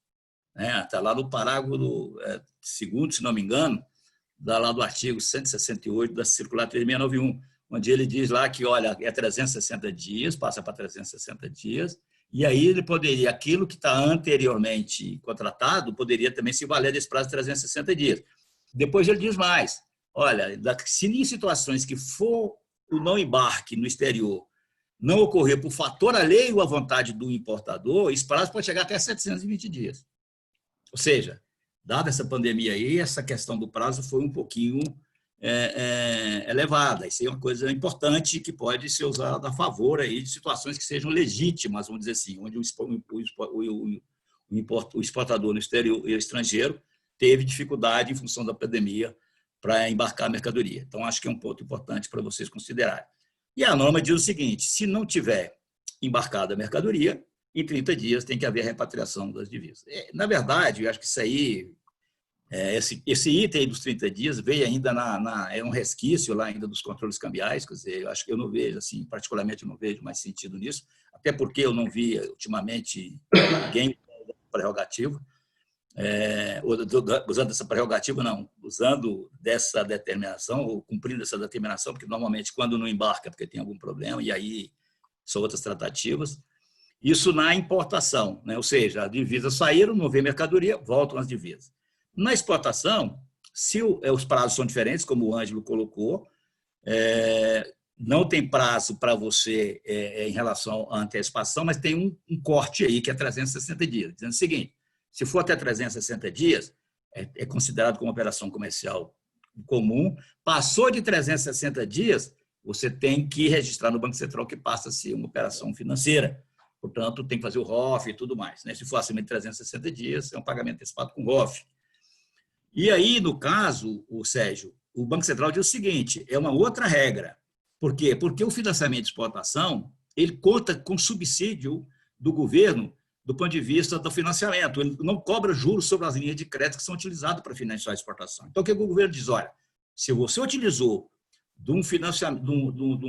Está lá no parágrafo segundo, se não me engano, lá do artigo 168 da Circular 3691, onde ele diz lá que, olha, 360 dias, passa para 360 dias, e aí ele poderia, aquilo que está anteriormente contratado, poderia também se valer desse prazo de 360 dias. Depois ele diz mais, olha, se em situações que for o não embarque no exterior não ocorrer por fator alheio à vontade do importador, esse prazo pode chegar até 720 dias. Ou seja, dada essa pandemia aí, essa questão do prazo foi um pouquinho elevada. Isso é uma coisa importante que pode ser usada a favor aí de situações que sejam legítimas, vamos dizer assim, onde o exportador no exterior e estrangeiro teve dificuldade em função da pandemia para embarcar a mercadoria. Então, acho que é um ponto importante para vocês considerarem. E a norma diz o seguinte: se não tiver embarcada a mercadoria, em 30 dias tem que haver repatriação das divisas. Na verdade, eu acho que isso aí, esse item dos 30 dias veio ainda é um resquício lá ainda dos controles cambiais, quer dizer, eu acho que eu não vejo, assim, particularmente eu não vejo mais sentido nisso, até porque eu não vi ultimamente ninguém prerrogativo, usando essa prerrogativa, não, usando dessa determinação, ou cumprindo essa determinação, porque normalmente quando não embarca, porque tem algum problema, e aí são outras tratativas. Isso na importação, né? Ou seja, as divisas saíram, não vê mercadoria, voltam as divisas. Na exportação, se os prazos são diferentes, como o Ângelo colocou, não tem prazo para você em relação à antecipação, mas tem um corte aí que é 360 dias, dizendo o seguinte: se for até 360 dias, é considerado como operação comercial comum. Passou de 360 dias, você tem que registrar no Banco Central que passa a ser uma operação financeira. Portanto, tem que fazer o ROF e tudo mais, né? Se for acima de 360 dias, é um pagamento antecipado com ROF. E aí, no caso, Sérgio, o Banco Central diz o seguinte: é uma outra regra. Por quê? Porque o financiamento de exportação ele conta com subsídio do governo do ponto de vista do financiamento. Ele não cobra juros sobre as linhas de crédito que são utilizadas para financiar a exportação. Então, o que o governo diz? Olha, se você utilizou de um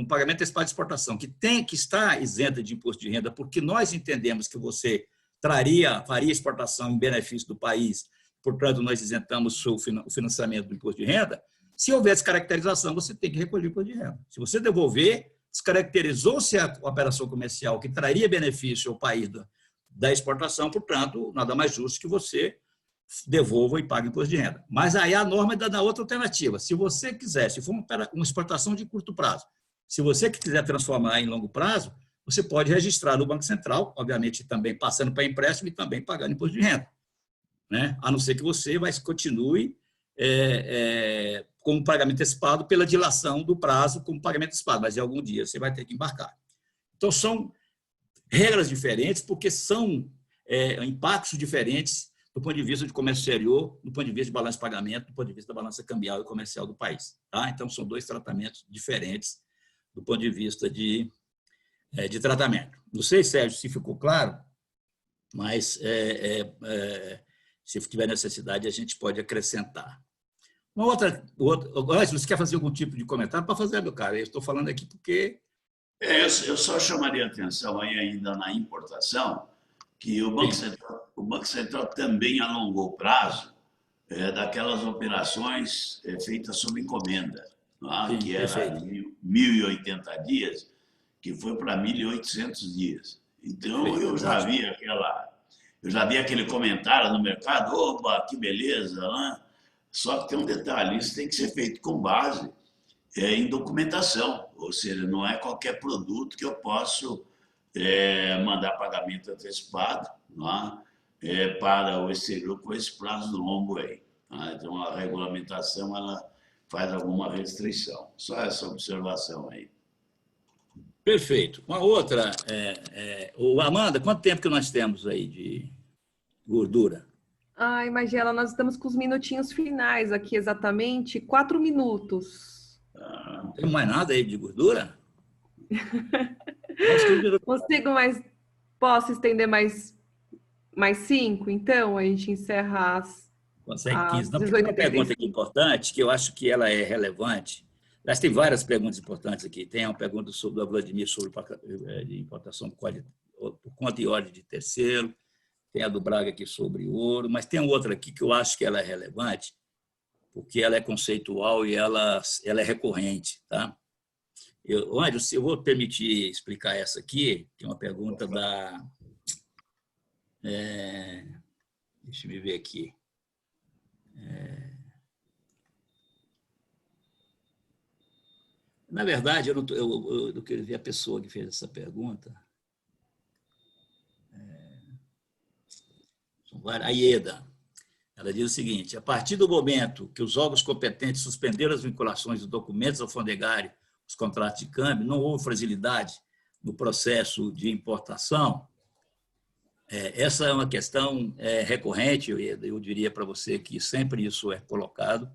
pagamento antecipado de exportação que está isenta de imposto de renda, porque nós entendemos que você faria exportação em benefício do país, portanto, nós isentamos o financiamento do imposto de renda, se houver descaracterização, você tem que recolher o imposto de renda. Se você devolver, descaracterizou-se a operação comercial que traria benefício ao país da exportação, portanto, nada mais justo que você devolva e pague imposto de renda. Mas aí a norma dá outra alternativa. Se você quiser, se for uma exportação de curto prazo, se você quiser transformar em longo prazo, você pode registrar no Banco Central, obviamente também passando para empréstimo e também pagando imposto de renda, né? A não ser que você continue como pagamento antecipado pela dilação do prazo como pagamento antecipado, mas em algum dia você vai ter que embarcar. Então, são regras diferentes porque são impactos diferentes do ponto de vista de comércio exterior, do ponto de vista de balanço de pagamento, do ponto de vista da balança cambial e comercial do país. Tá? Então, são dois tratamentos diferentes do ponto de vista de tratamento. Não sei, Sérgio, se ficou claro, mas se tiver necessidade, a gente pode acrescentar. Uma outra, se você quer fazer algum tipo de comentário, para fazer, meu cara. Eu estou falando aqui porque... Eu só chamaria a atenção aí ainda na importação, que o Banco Central também alongou o prazo daquelas operações feitas sob encomenda, Sim, que era perfeito. 1.080 dias, que foi para 1.800 dias. Então, eu já vi aquele comentário no mercado, opa, que beleza, né? Só que tem um detalhe, isso tem que ser feito com base em documentação, ou seja, não é qualquer produto que eu posso mandar pagamento antecipado, para o exterior com esse prazo longo aí. Então, a regulamentação ela faz alguma restrição. Só essa observação aí. Perfeito. Uma outra, Amanda, quanto tempo que nós temos aí de gordura? Ai, Magela, nós estamos com os minutinhos finais aqui, exatamente 4 minutos. Não tem mais nada aí de gordura? Posso estender mais 5? Então, a gente encerra às Consegue 15. Não, 18h35. tem uma pergunta aqui importante, que eu acho que ela é relevante. Mas tem várias perguntas importantes aqui. Tem uma pergunta do Vladimir sobre de importação por conta e ordem de terceiro. Tem a do Braga aqui sobre ouro. Mas tem outra aqui que eu acho que ela é relevante, porque ela é conceitual e ela é recorrente. Tá? Eu vou permitir explicar essa aqui, que é uma pergunta da... deixa eu ver aqui. Na verdade, eu não quero ver a pessoa que fez essa pergunta. A Ieda. Ela diz o seguinte: a partir do momento que os órgãos competentes suspenderam as vinculações dos documentos alfandegários, os contratos de câmbio, não houve fragilidade no processo de importação. Essa é uma questão recorrente, eu diria para você que sempre isso é colocado.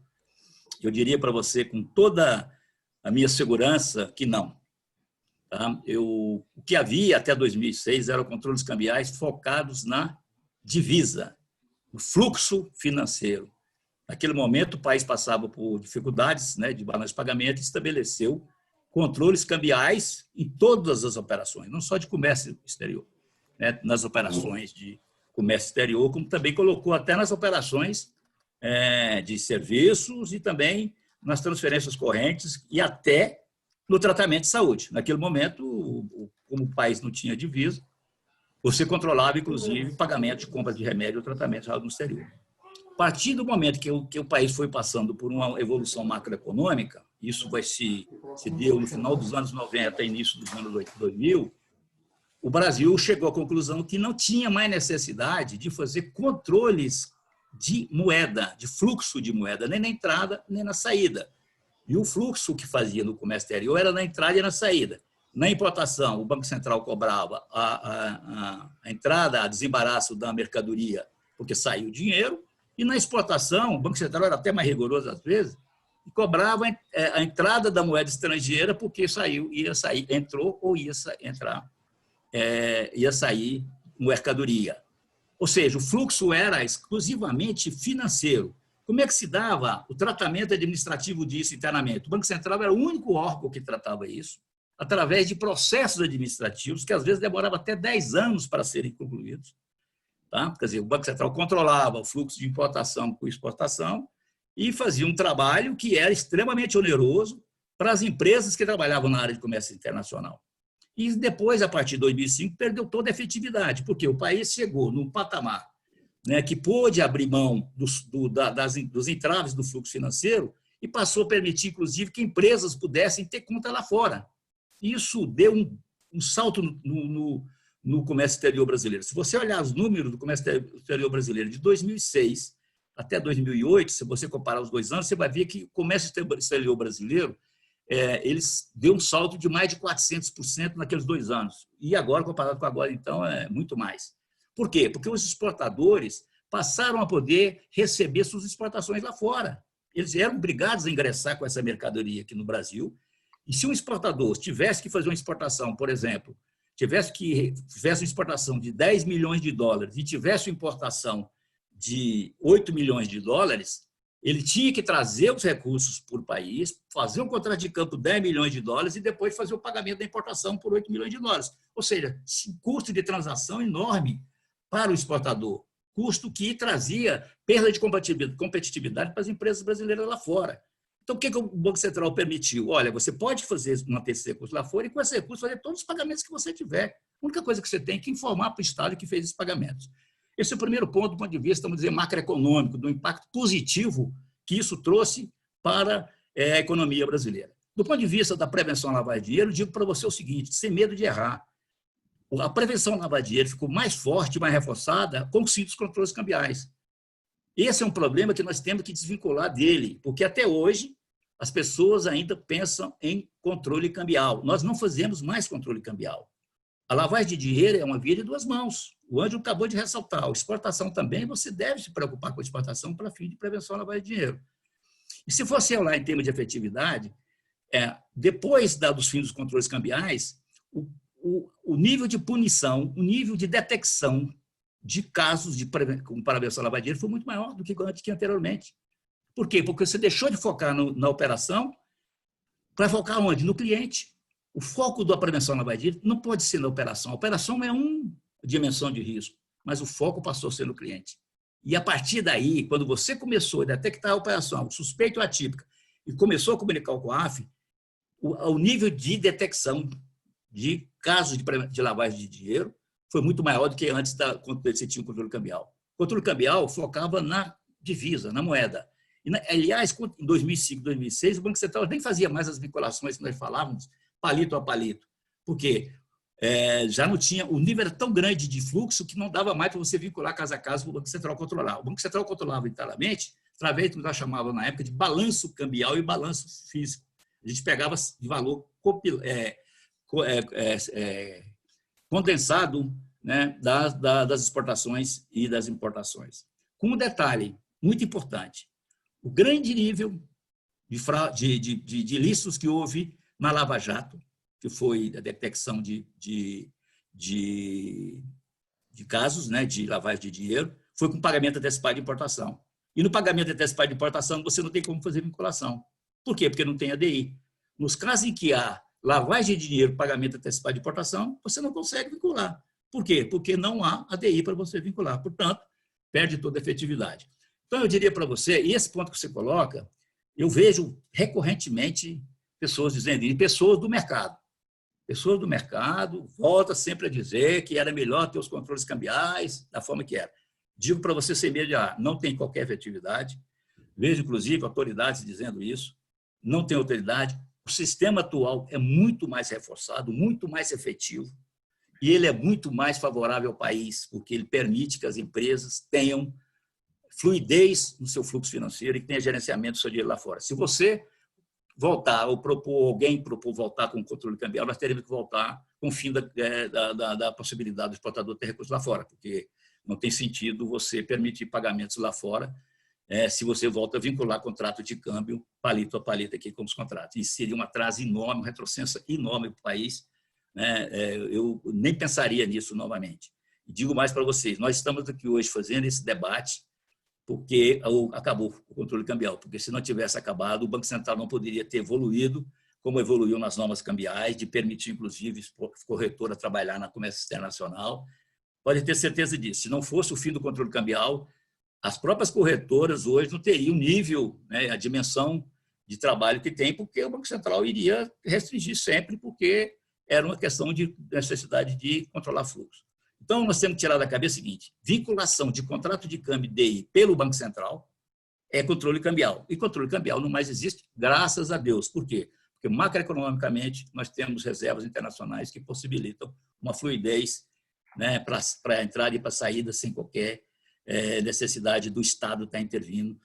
Eu diria para você com toda a minha segurança que não. Tá? O que havia até 2006 eram controles cambiais focados na divisa, no fluxo financeiro. Naquele momento, o país passava por dificuldades, né, de balanço de pagamento e estabeleceu controles cambiais em todas as operações, não só de comércio exterior, né, nas operações de comércio exterior, como também colocou até nas operações de serviços e também nas transferências correntes e até no tratamento de saúde. Naquele momento, como o país não tinha divisa, você controlava, inclusive, pagamento de compra de remédio ou tratamento no exterior. A partir do momento que o país foi passando por uma evolução macroeconômica, isso se deu no final dos anos 90 e início dos anos 2000, o Brasil chegou à conclusão que não tinha mais necessidade de fazer controles de moeda, de fluxo de moeda, nem na entrada, nem na saída. E o fluxo que fazia no comércio exterior era na entrada e na saída. Na importação, o Banco Central cobrava a entrada, a desembaraço da mercadoria, porque saiu o dinheiro, e na exportação, o Banco Central era até mais rigoroso às vezes, e cobrava a entrada da moeda estrangeira, porque entrou ou ia sair mercadoria. Ou seja, o fluxo era exclusivamente financeiro. Como é que se dava o tratamento administrativo disso internamente? O Banco Central era o único órgão que tratava isso, através de processos administrativos que, às vezes, demoravam até 10 anos para serem concluídos. Tá? Quer dizer, o Banco Central controlava o fluxo de importação com exportação e fazia um trabalho que era extremamente oneroso para as empresas que trabalhavam na área de comércio internacional. E depois, a partir de 2005, perdeu toda a efetividade, porque o país chegou num patamar, né, que pôde abrir mão dos entraves do fluxo financeiro e passou a permitir, inclusive, que empresas pudessem ter conta lá fora. Isso deu um salto no comércio exterior brasileiro. Se você olhar os números do comércio exterior brasileiro de 2006 até 2008, se você comparar os 2 anos, você vai ver que o comércio exterior brasileiro eles deu um salto de mais de 400% naqueles 2 anos. E agora, comparado com agora, então, é muito mais. Por quê? Porque os exportadores passaram a poder receber suas exportações lá fora. Eles eram obrigados a ingressar com essa mercadoria aqui no Brasil. E se um exportador tivesse que fazer uma exportação, por exemplo, tivesse uma exportação de 10 milhões de dólares e tivesse uma importação de 8 milhões de dólares, ele tinha que trazer os recursos para o país, fazer um contrato de campo de 10 milhões de dólares e depois fazer o pagamento da importação por 8 milhões de dólares. Ou seja, custo de transação enorme para o exportador, custo que trazia perda de competitividade para as empresas brasileiras lá fora. Então, o que o Banco Central permitiu? Olha, você pode manter esse recurso lá fora e, com esse recurso, fazer todos os pagamentos que você tiver. A única coisa que você tem é que informar para o Estado que fez esses pagamentos. Esse é o primeiro ponto, do ponto de vista, vamos dizer, macroeconômico, do impacto positivo que isso trouxe para a economia brasileira. Do ponto de vista da prevenção à lavagem de dinheiro, eu digo para você o seguinte, sem medo de errar, a prevenção à lavagem de dinheiro ficou mais forte, mais reforçada com os simples controles cambiais. Esse é um problema que nós temos que desvincular dele, porque até hoje as pessoas ainda pensam em controle cambial. Nós não fazemos mais controle cambial. A lavagem de dinheiro é uma via de duas mãos. O Ângelo acabou de ressaltar. A exportação também, você deve se preocupar com a exportação para fim de prevenção à lavagem de dinheiro. E se você olhar em termos de efetividade, depois dos fins dos controles cambiais, o nível de punição, o nível de detecção de casos com prevenção à lavagem de dinheiro foi muito maior do que anteriormente. Por quê? Porque você deixou de focar na operação para focar onde? No cliente. O foco da prevenção à lavagem de dinheiro não pode ser na operação. A operação é uma dimensão de risco, mas o foco passou a ser no cliente. E, a partir daí, quando você começou a detectar a operação suspeita ou atípica e começou a comunicar com o COAF, o nível de detecção de casos de lavagem de dinheiro foi muito maior do que antes quando você tinha o controle cambial. O controle cambial focava na divisa, na moeda. E, aliás, em 2005, 2006, o Banco Central nem fazia mais as vinculações que nós falávamos, palito a palito, porque já não tinha, o nível era tão grande de fluxo que não dava mais para você vincular caso a caso para o Banco Central controlar. O Banco Central controlava inteiramente através do que nós chamávamos na época de balanço cambial e balanço físico. A gente pegava de valor condensado, né, das exportações e das importações. Com um detalhe muito importante, o grande nível de ilícitos que houve na Lava Jato, que foi a detecção de casos, né, de lavagem de dinheiro, foi com pagamento antecipado de importação. E no pagamento antecipado de importação, você não tem como fazer vinculação. Por quê? Porque não tem ADI. Nos casos em que há lavagem de dinheiro, pagamento antecipado de importação, você não consegue vincular. Por quê? Porque não há ADI para você vincular. Portanto, perde toda a efetividade. Então, eu diria para você, e esse ponto que você coloca, eu vejo recorrentemente pessoas dizendo, e pessoas do mercado. Pessoas do mercado voltam sempre a dizer que era melhor ter os controles cambiais da forma que era. Digo para você sem medo de não tem qualquer efetividade. Vejo, inclusive, autoridades dizendo isso. Não tem autoridade. O sistema atual é muito mais reforçado, muito mais efetivo, e ele é muito mais favorável ao país, porque ele permite que as empresas tenham fluidez no seu fluxo financeiro e que tenha gerenciamento do seu dinheiro lá fora. Se você voltar, ou alguém propor voltar com o controle cambial, nós teremos que voltar com o fim da possibilidade do exportador ter recursos lá fora, porque não tem sentido você permitir pagamentos lá fora se você volta a vincular contrato de câmbio palito a palito aqui como os contratos. Isso seria um atraso enorme, um retrocesso enorme para o país. Né? Eu nem pensaria nisso novamente. E digo mais para vocês, nós estamos aqui hoje fazendo esse debate porque acabou o controle cambial, porque se não tivesse acabado, o Banco Central não poderia ter evoluído como evoluiu nas normas cambiais, de permitir, inclusive, corretora trabalhar na comércio internacional. Pode ter certeza disso. Se não fosse o fim do controle cambial, as próprias corretoras hoje não teriam o nível, né, a dimensão de trabalho que tem, porque o Banco Central iria restringir sempre, porque era uma questão de necessidade de controlar fluxo. Então, nós temos que tirar da cabeça o seguinte, vinculação de contrato de câmbio DI pelo Banco Central é controle cambial. E controle cambial não mais existe, graças a Deus. Por quê? Porque macroeconomicamente nós temos reservas internacionais que possibilitam uma fluidez, né, para entrada e para saída sem qualquer necessidade do Estado estar intervindo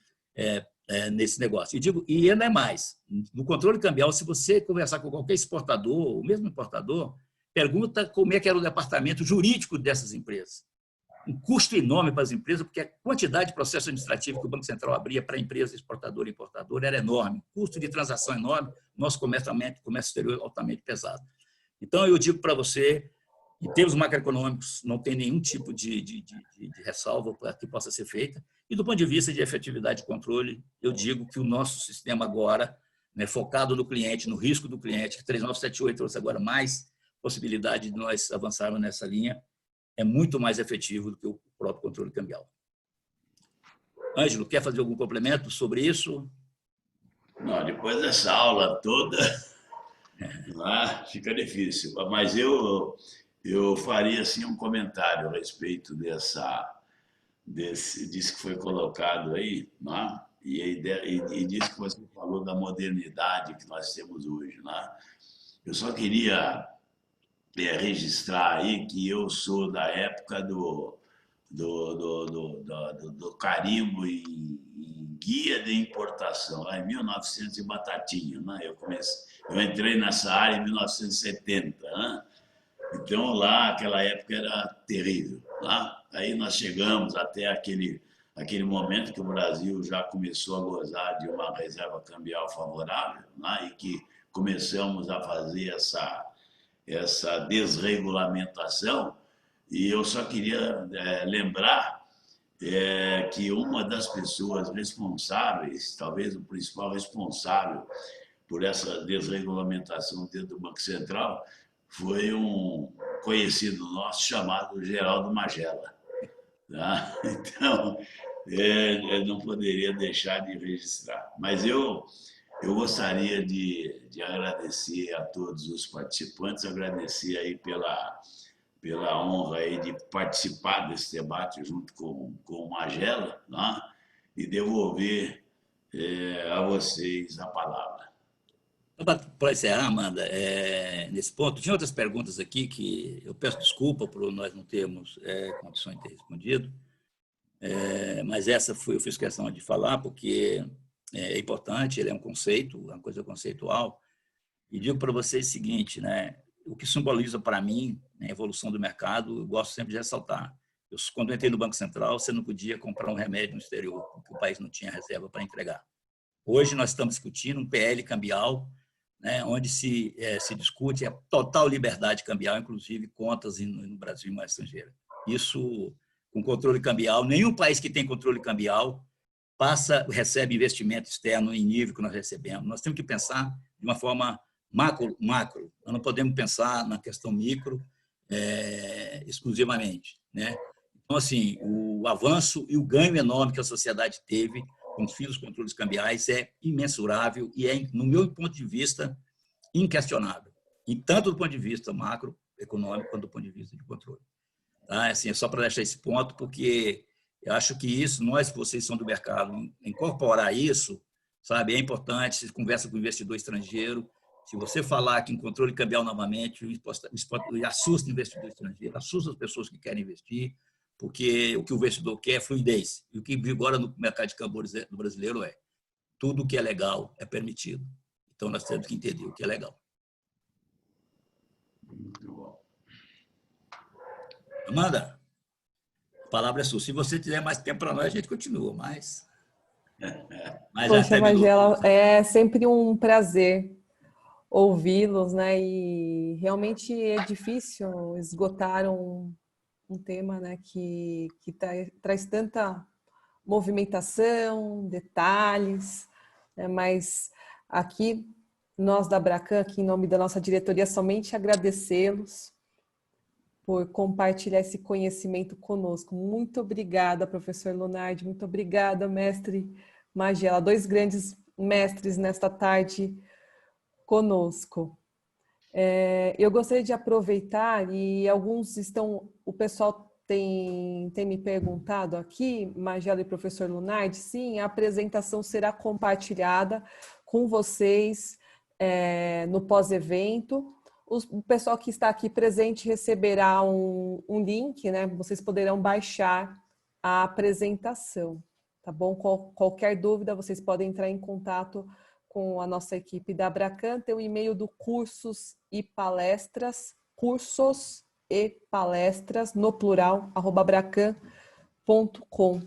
nesse negócio. E ainda é mais, no controle cambial, se você conversar com qualquer exportador, ou mesmo importador, pergunta como é que era o departamento jurídico dessas empresas. um custo enorme para as empresas, porque a quantidade de processo administrativo que o Banco Central abria para a empresa exportadora e importadora era enorme, o custo de transação enorme, nosso comércio exterior altamente pesado. Então, eu digo para você, em termos macroeconômicos, não tem nenhum tipo de ressalva para que possa ser feita, e do ponto de vista de efetividade de controle, eu digo que o nosso sistema agora, né, focado no cliente, no risco do cliente, que 3978 trouxe agora mais possibilidade de nós avançarmos nessa linha, é muito mais efetivo do que o próprio controle cambial. Ângelo, quer fazer algum complemento sobre isso? Não, depois dessa aula toda, fica difícil. Mas eu faria assim, um comentário a respeito disso que foi colocado aí, né? E disso que você falou da modernidade que nós temos hoje. Né? Eu só queria registrar aí que eu sou da época do carimbo em guia de importação, lá em 1900 e batatinha. Né? Eu entrei nessa área em 1970. Né? Então, lá, aquela época era terrível. Tá? Aí nós chegamos até aquele momento que o Brasil já começou a gozar de uma reserva cambial favorável, né? E que começamos a fazer essa desregulamentação. E eu só queria lembrar que uma das pessoas responsáveis, talvez o principal responsável por essa desregulamentação dentro do Banco Central, foi um conhecido nosso chamado Geraldo Magela. Tá? Então, eu não poderia deixar de registrar. Mas eu gostaria de agradecer a todos os participantes, agradecer aí pela honra aí de participar desse debate junto com o Magela, né? E devolver a vocês a palavra. Para encerrar, Amanda, nesse ponto, tinha outras perguntas aqui que eu peço desculpa por nós não termos condições de ter respondido, mas essa eu fiz questão de falar porque é importante, ele é um conceito, uma coisa conceitual, e digo para vocês o seguinte, né, o que simboliza para mim, né, a evolução do mercado, eu gosto sempre de ressaltar. Quando eu entrei no Banco Central, você não podia comprar um remédio no exterior, porque o país não tinha reserva para entregar. Hoje nós estamos discutindo um PL cambial, né, onde se discute a total liberdade cambial, inclusive contas no Brasil e no estrangeiro. Isso, com controle cambial, nenhum país que tem controle cambial recebe investimento externo em nível que nós recebemos. Nós temos que pensar de uma forma macro. Nós não podemos pensar na questão micro exclusivamente. Né? Então, assim, o avanço e o ganho enorme que a sociedade teve com os fins dos controles cambiais é imensurável e é, no meu ponto de vista, inquestionável. E tanto do ponto de vista macroeconômico quanto do ponto de vista de controle. Tá? Assim, é só para deixar esse ponto, porque eu acho que isso, vocês são do mercado, incorporar isso, sabe, é importante. Você conversa com o investidor estrangeiro, se você falar que em controle cambial novamente, assusta o investidor estrangeiro, assusta as pessoas que querem investir, porque o que o investidor quer é fluidez. E o que vigora no mercado de câmbio brasileiro é tudo que é legal é permitido. Então, nós temos que entender o que é legal. Muito bom. Amanda, a palavra é sua. Se você tiver mais tempo para nós, a gente continua, mas Poxa, Magela, é sempre um prazer ouvi-los, né? E realmente é difícil esgotar um tema, né, que traz tanta movimentação, detalhes, né? Mas aqui, nós da Abracan, aqui em nome da nossa diretoria, somente agradecê-los por compartilhar esse conhecimento conosco. Muito obrigada, professor Lunardi, muito obrigada, mestre Magela, 2 grandes mestres nesta tarde conosco. Eu gostaria de aproveitar, e o pessoal tem me perguntado aqui, Magela e professor Lunardi, sim, a apresentação será compartilhada com vocês no pós-evento. O pessoal que está aqui presente receberá um link, né? Vocês poderão baixar a apresentação, tá bom? Qualquer dúvida, vocês podem entrar em contato com a nossa equipe da Abracan. Tem o e-mail do cursos e palestras, palestras, no plural, @bracan.com,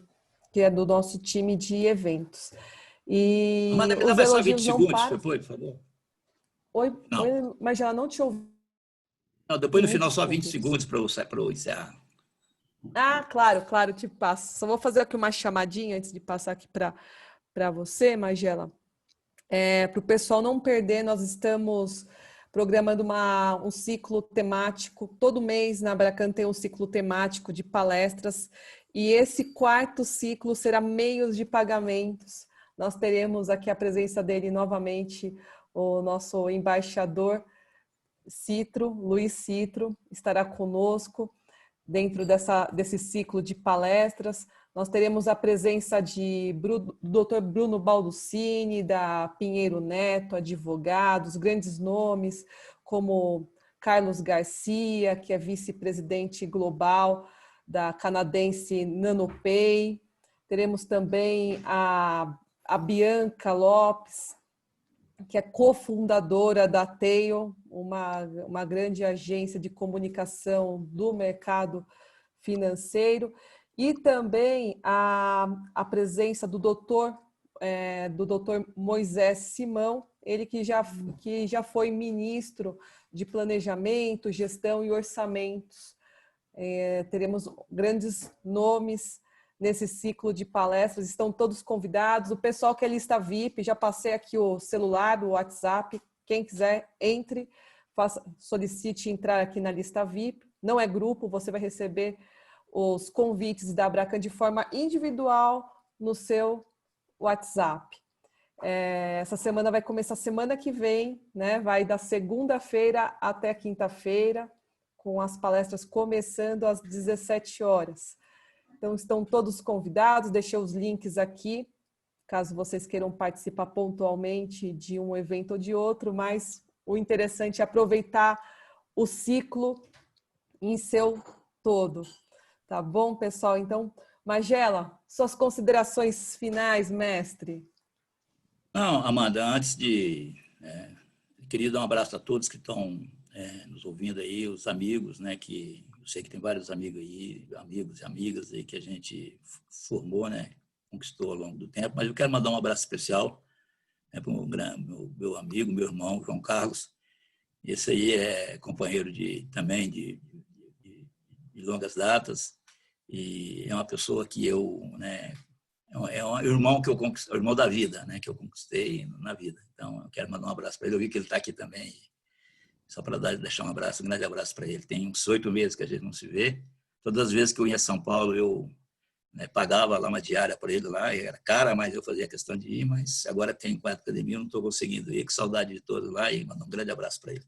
que é do nosso time de eventos. E Amanda, me os dá mais só 20 elogios não segundos, param. por favor. Oi, Não, mas ela não te ouvi, não, depois no me final só 20 desculpe. segundos para eu encerrar. Ah, claro, te passo. Só vou fazer aqui uma chamadinha antes de passar aqui para você, Magela. Para o pessoal não perder, nós estamos programando um ciclo temático. Todo mês na Bracan tem um ciclo temático de palestras. E esse quarto ciclo será meios de pagamentos. Nós teremos aqui a presença dele novamente, o nosso embaixador Citro, Luiz Citro, estará conosco dentro desse ciclo de palestras. Nós teremos a presença do Dr. Bruno Baldocini, da Pinheiro Neto, advogados, grandes nomes como Carlos Garcia, que é vice-presidente global da canadense NanoPay. Teremos também a Bianca Lopes, que é cofundadora da Tail, uma grande agência de comunicação do mercado financeiro, e também a presença do doutor Moisés Simão, ele que já foi ministro de Planejamento, Gestão e Orçamentos. Teremos grandes nomes nesse ciclo de palestras, estão todos convidados. O pessoal que é lista VIP, já passei aqui o celular, o WhatsApp, quem quiser, entre, solicite entrar aqui na lista VIP. Não é grupo, você vai receber os convites da Bracan de forma individual no seu WhatsApp. Essa semana vai começar semana que vem, né? Vai da segunda-feira até quinta-feira, com as palestras começando às 17 horas. Então, estão todos convidados, deixei os links aqui, caso vocês queiram participar pontualmente de um evento ou de outro, mas o interessante é aproveitar o ciclo em seu todo. Tá bom, pessoal? Então, Magela, suas considerações finais, mestre? Não, Amanda, antes de... queria dar um abraço a todos que estão nos ouvindo aí, os amigos, né, que eu sei que tem vários amigos aí, amigos e amigas aí que a gente formou, né, conquistou ao longo do tempo, mas eu quero mandar um abraço especial, né, para o meu amigo, meu irmão, João Carlos. Esse aí é companheiro também de longas datas e é uma pessoa que eu, né, é um irmão que eu conquistei, o irmão da vida, né, que eu conquistei na vida. Então, eu quero mandar um abraço para ele. Eu vi que ele está aqui também, só para deixar um abraço, um grande abraço para ele. Tem uns 8 meses que a gente não se vê. Todas as vezes que eu ia a São Paulo, eu, né, pagava lá uma diária para ele lá, e era cara, mas eu fazia questão de ir, mas agora tem com a academia, eu não estou conseguindo ir, que saudade de todos lá, e mandar um grande abraço para ele.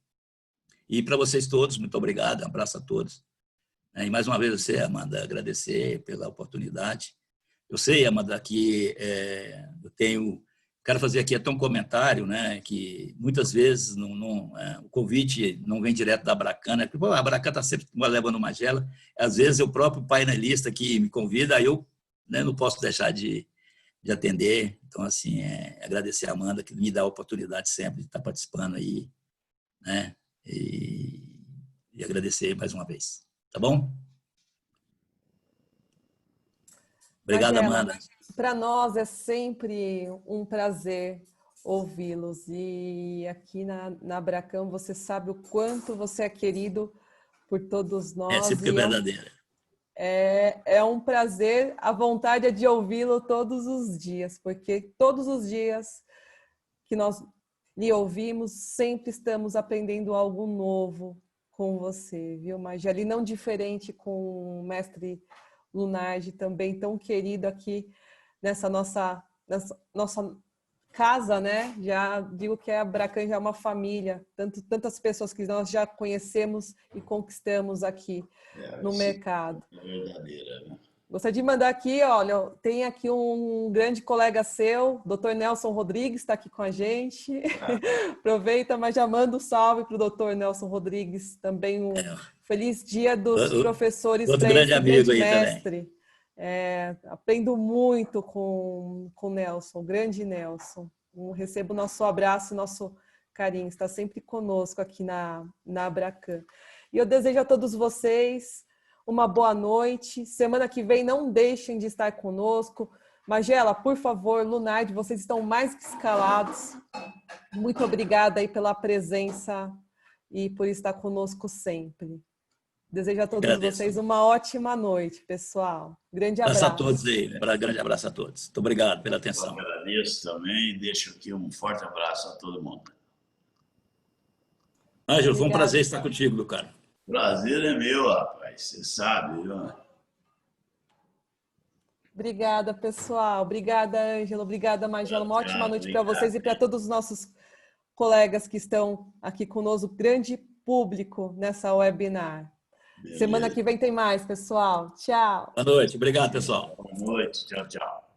E para vocês todos, muito obrigado, um abraço a todos. E mais uma vez você, Amanda, agradecer pela oportunidade. Eu sei, Amanda, que eu quero fazer aqui até um comentário, né, que muitas vezes o convite não vem direto da Bracan, né, porque a Bracan está sempre levando Magela. Às vezes é o próprio painelista que me convida, aí eu, né, não posso deixar de atender. Então, assim, agradecer a Amanda, que me dá a oportunidade sempre de estar participando aí, né, e agradecer mais uma vez. Tá bom? Obrigado, Magela, Amanda. para nós é sempre um prazer ouvi-los. E aqui na Bracan você sabe o quanto você é querido por todos nós. Sempre E verdadeira. é um prazer, a vontade é de ouvi-lo todos os dias, porque todos os dias que nós lhe ouvimos, sempre estamos aprendendo algo novo com você, viu, Magela? E não diferente com o mestre Lunardi, também tão querido aqui nessa nossa casa, né? Já digo que a Bracan já é uma família, tantas pessoas que nós já conhecemos e conquistamos aqui no mercado. É verdadeira, né? Gostaria de mandar aqui, olha, tem aqui um grande colega seu, Dr. Nelson Rodrigues, está aqui com a gente. Aproveita, mas já manda um salve para o Dr. Nelson Rodrigues, também um feliz dia dos professores Outro para grande esse amigo grande aí mestre. Aprendo muito com o Nelson, grande Nelson. Recebo nosso abraço, nosso carinho, está sempre conosco aqui na Bracan. E eu desejo a todos vocês uma boa noite. Semana que vem não deixem de estar conosco. Magela, por favor, Lunardi, vocês estão mais que escalados. Muito obrigada aí pela presença e por estar conosco sempre. Desejo a todos vocês uma ótima noite, pessoal. Grande abraço. Abraço a todos aí. Grande abraço a todos. Muito obrigado pela atenção. Eu agradeço também e deixo aqui um forte abraço a todo mundo. Ângelo, foi um prazer estar contigo, meu cara. Prazer é meu, rapaz. Você sabe, viu? Obrigada, pessoal. Obrigada, Ângelo. Obrigada, Magela. Uma ótima noite para vocês e para todos os nossos colegas que estão aqui conosco, grande público nessa webinar. Beleza. Semana que vem tem mais, pessoal. Tchau. Boa noite. Obrigado, pessoal. Boa noite. Tchau, tchau.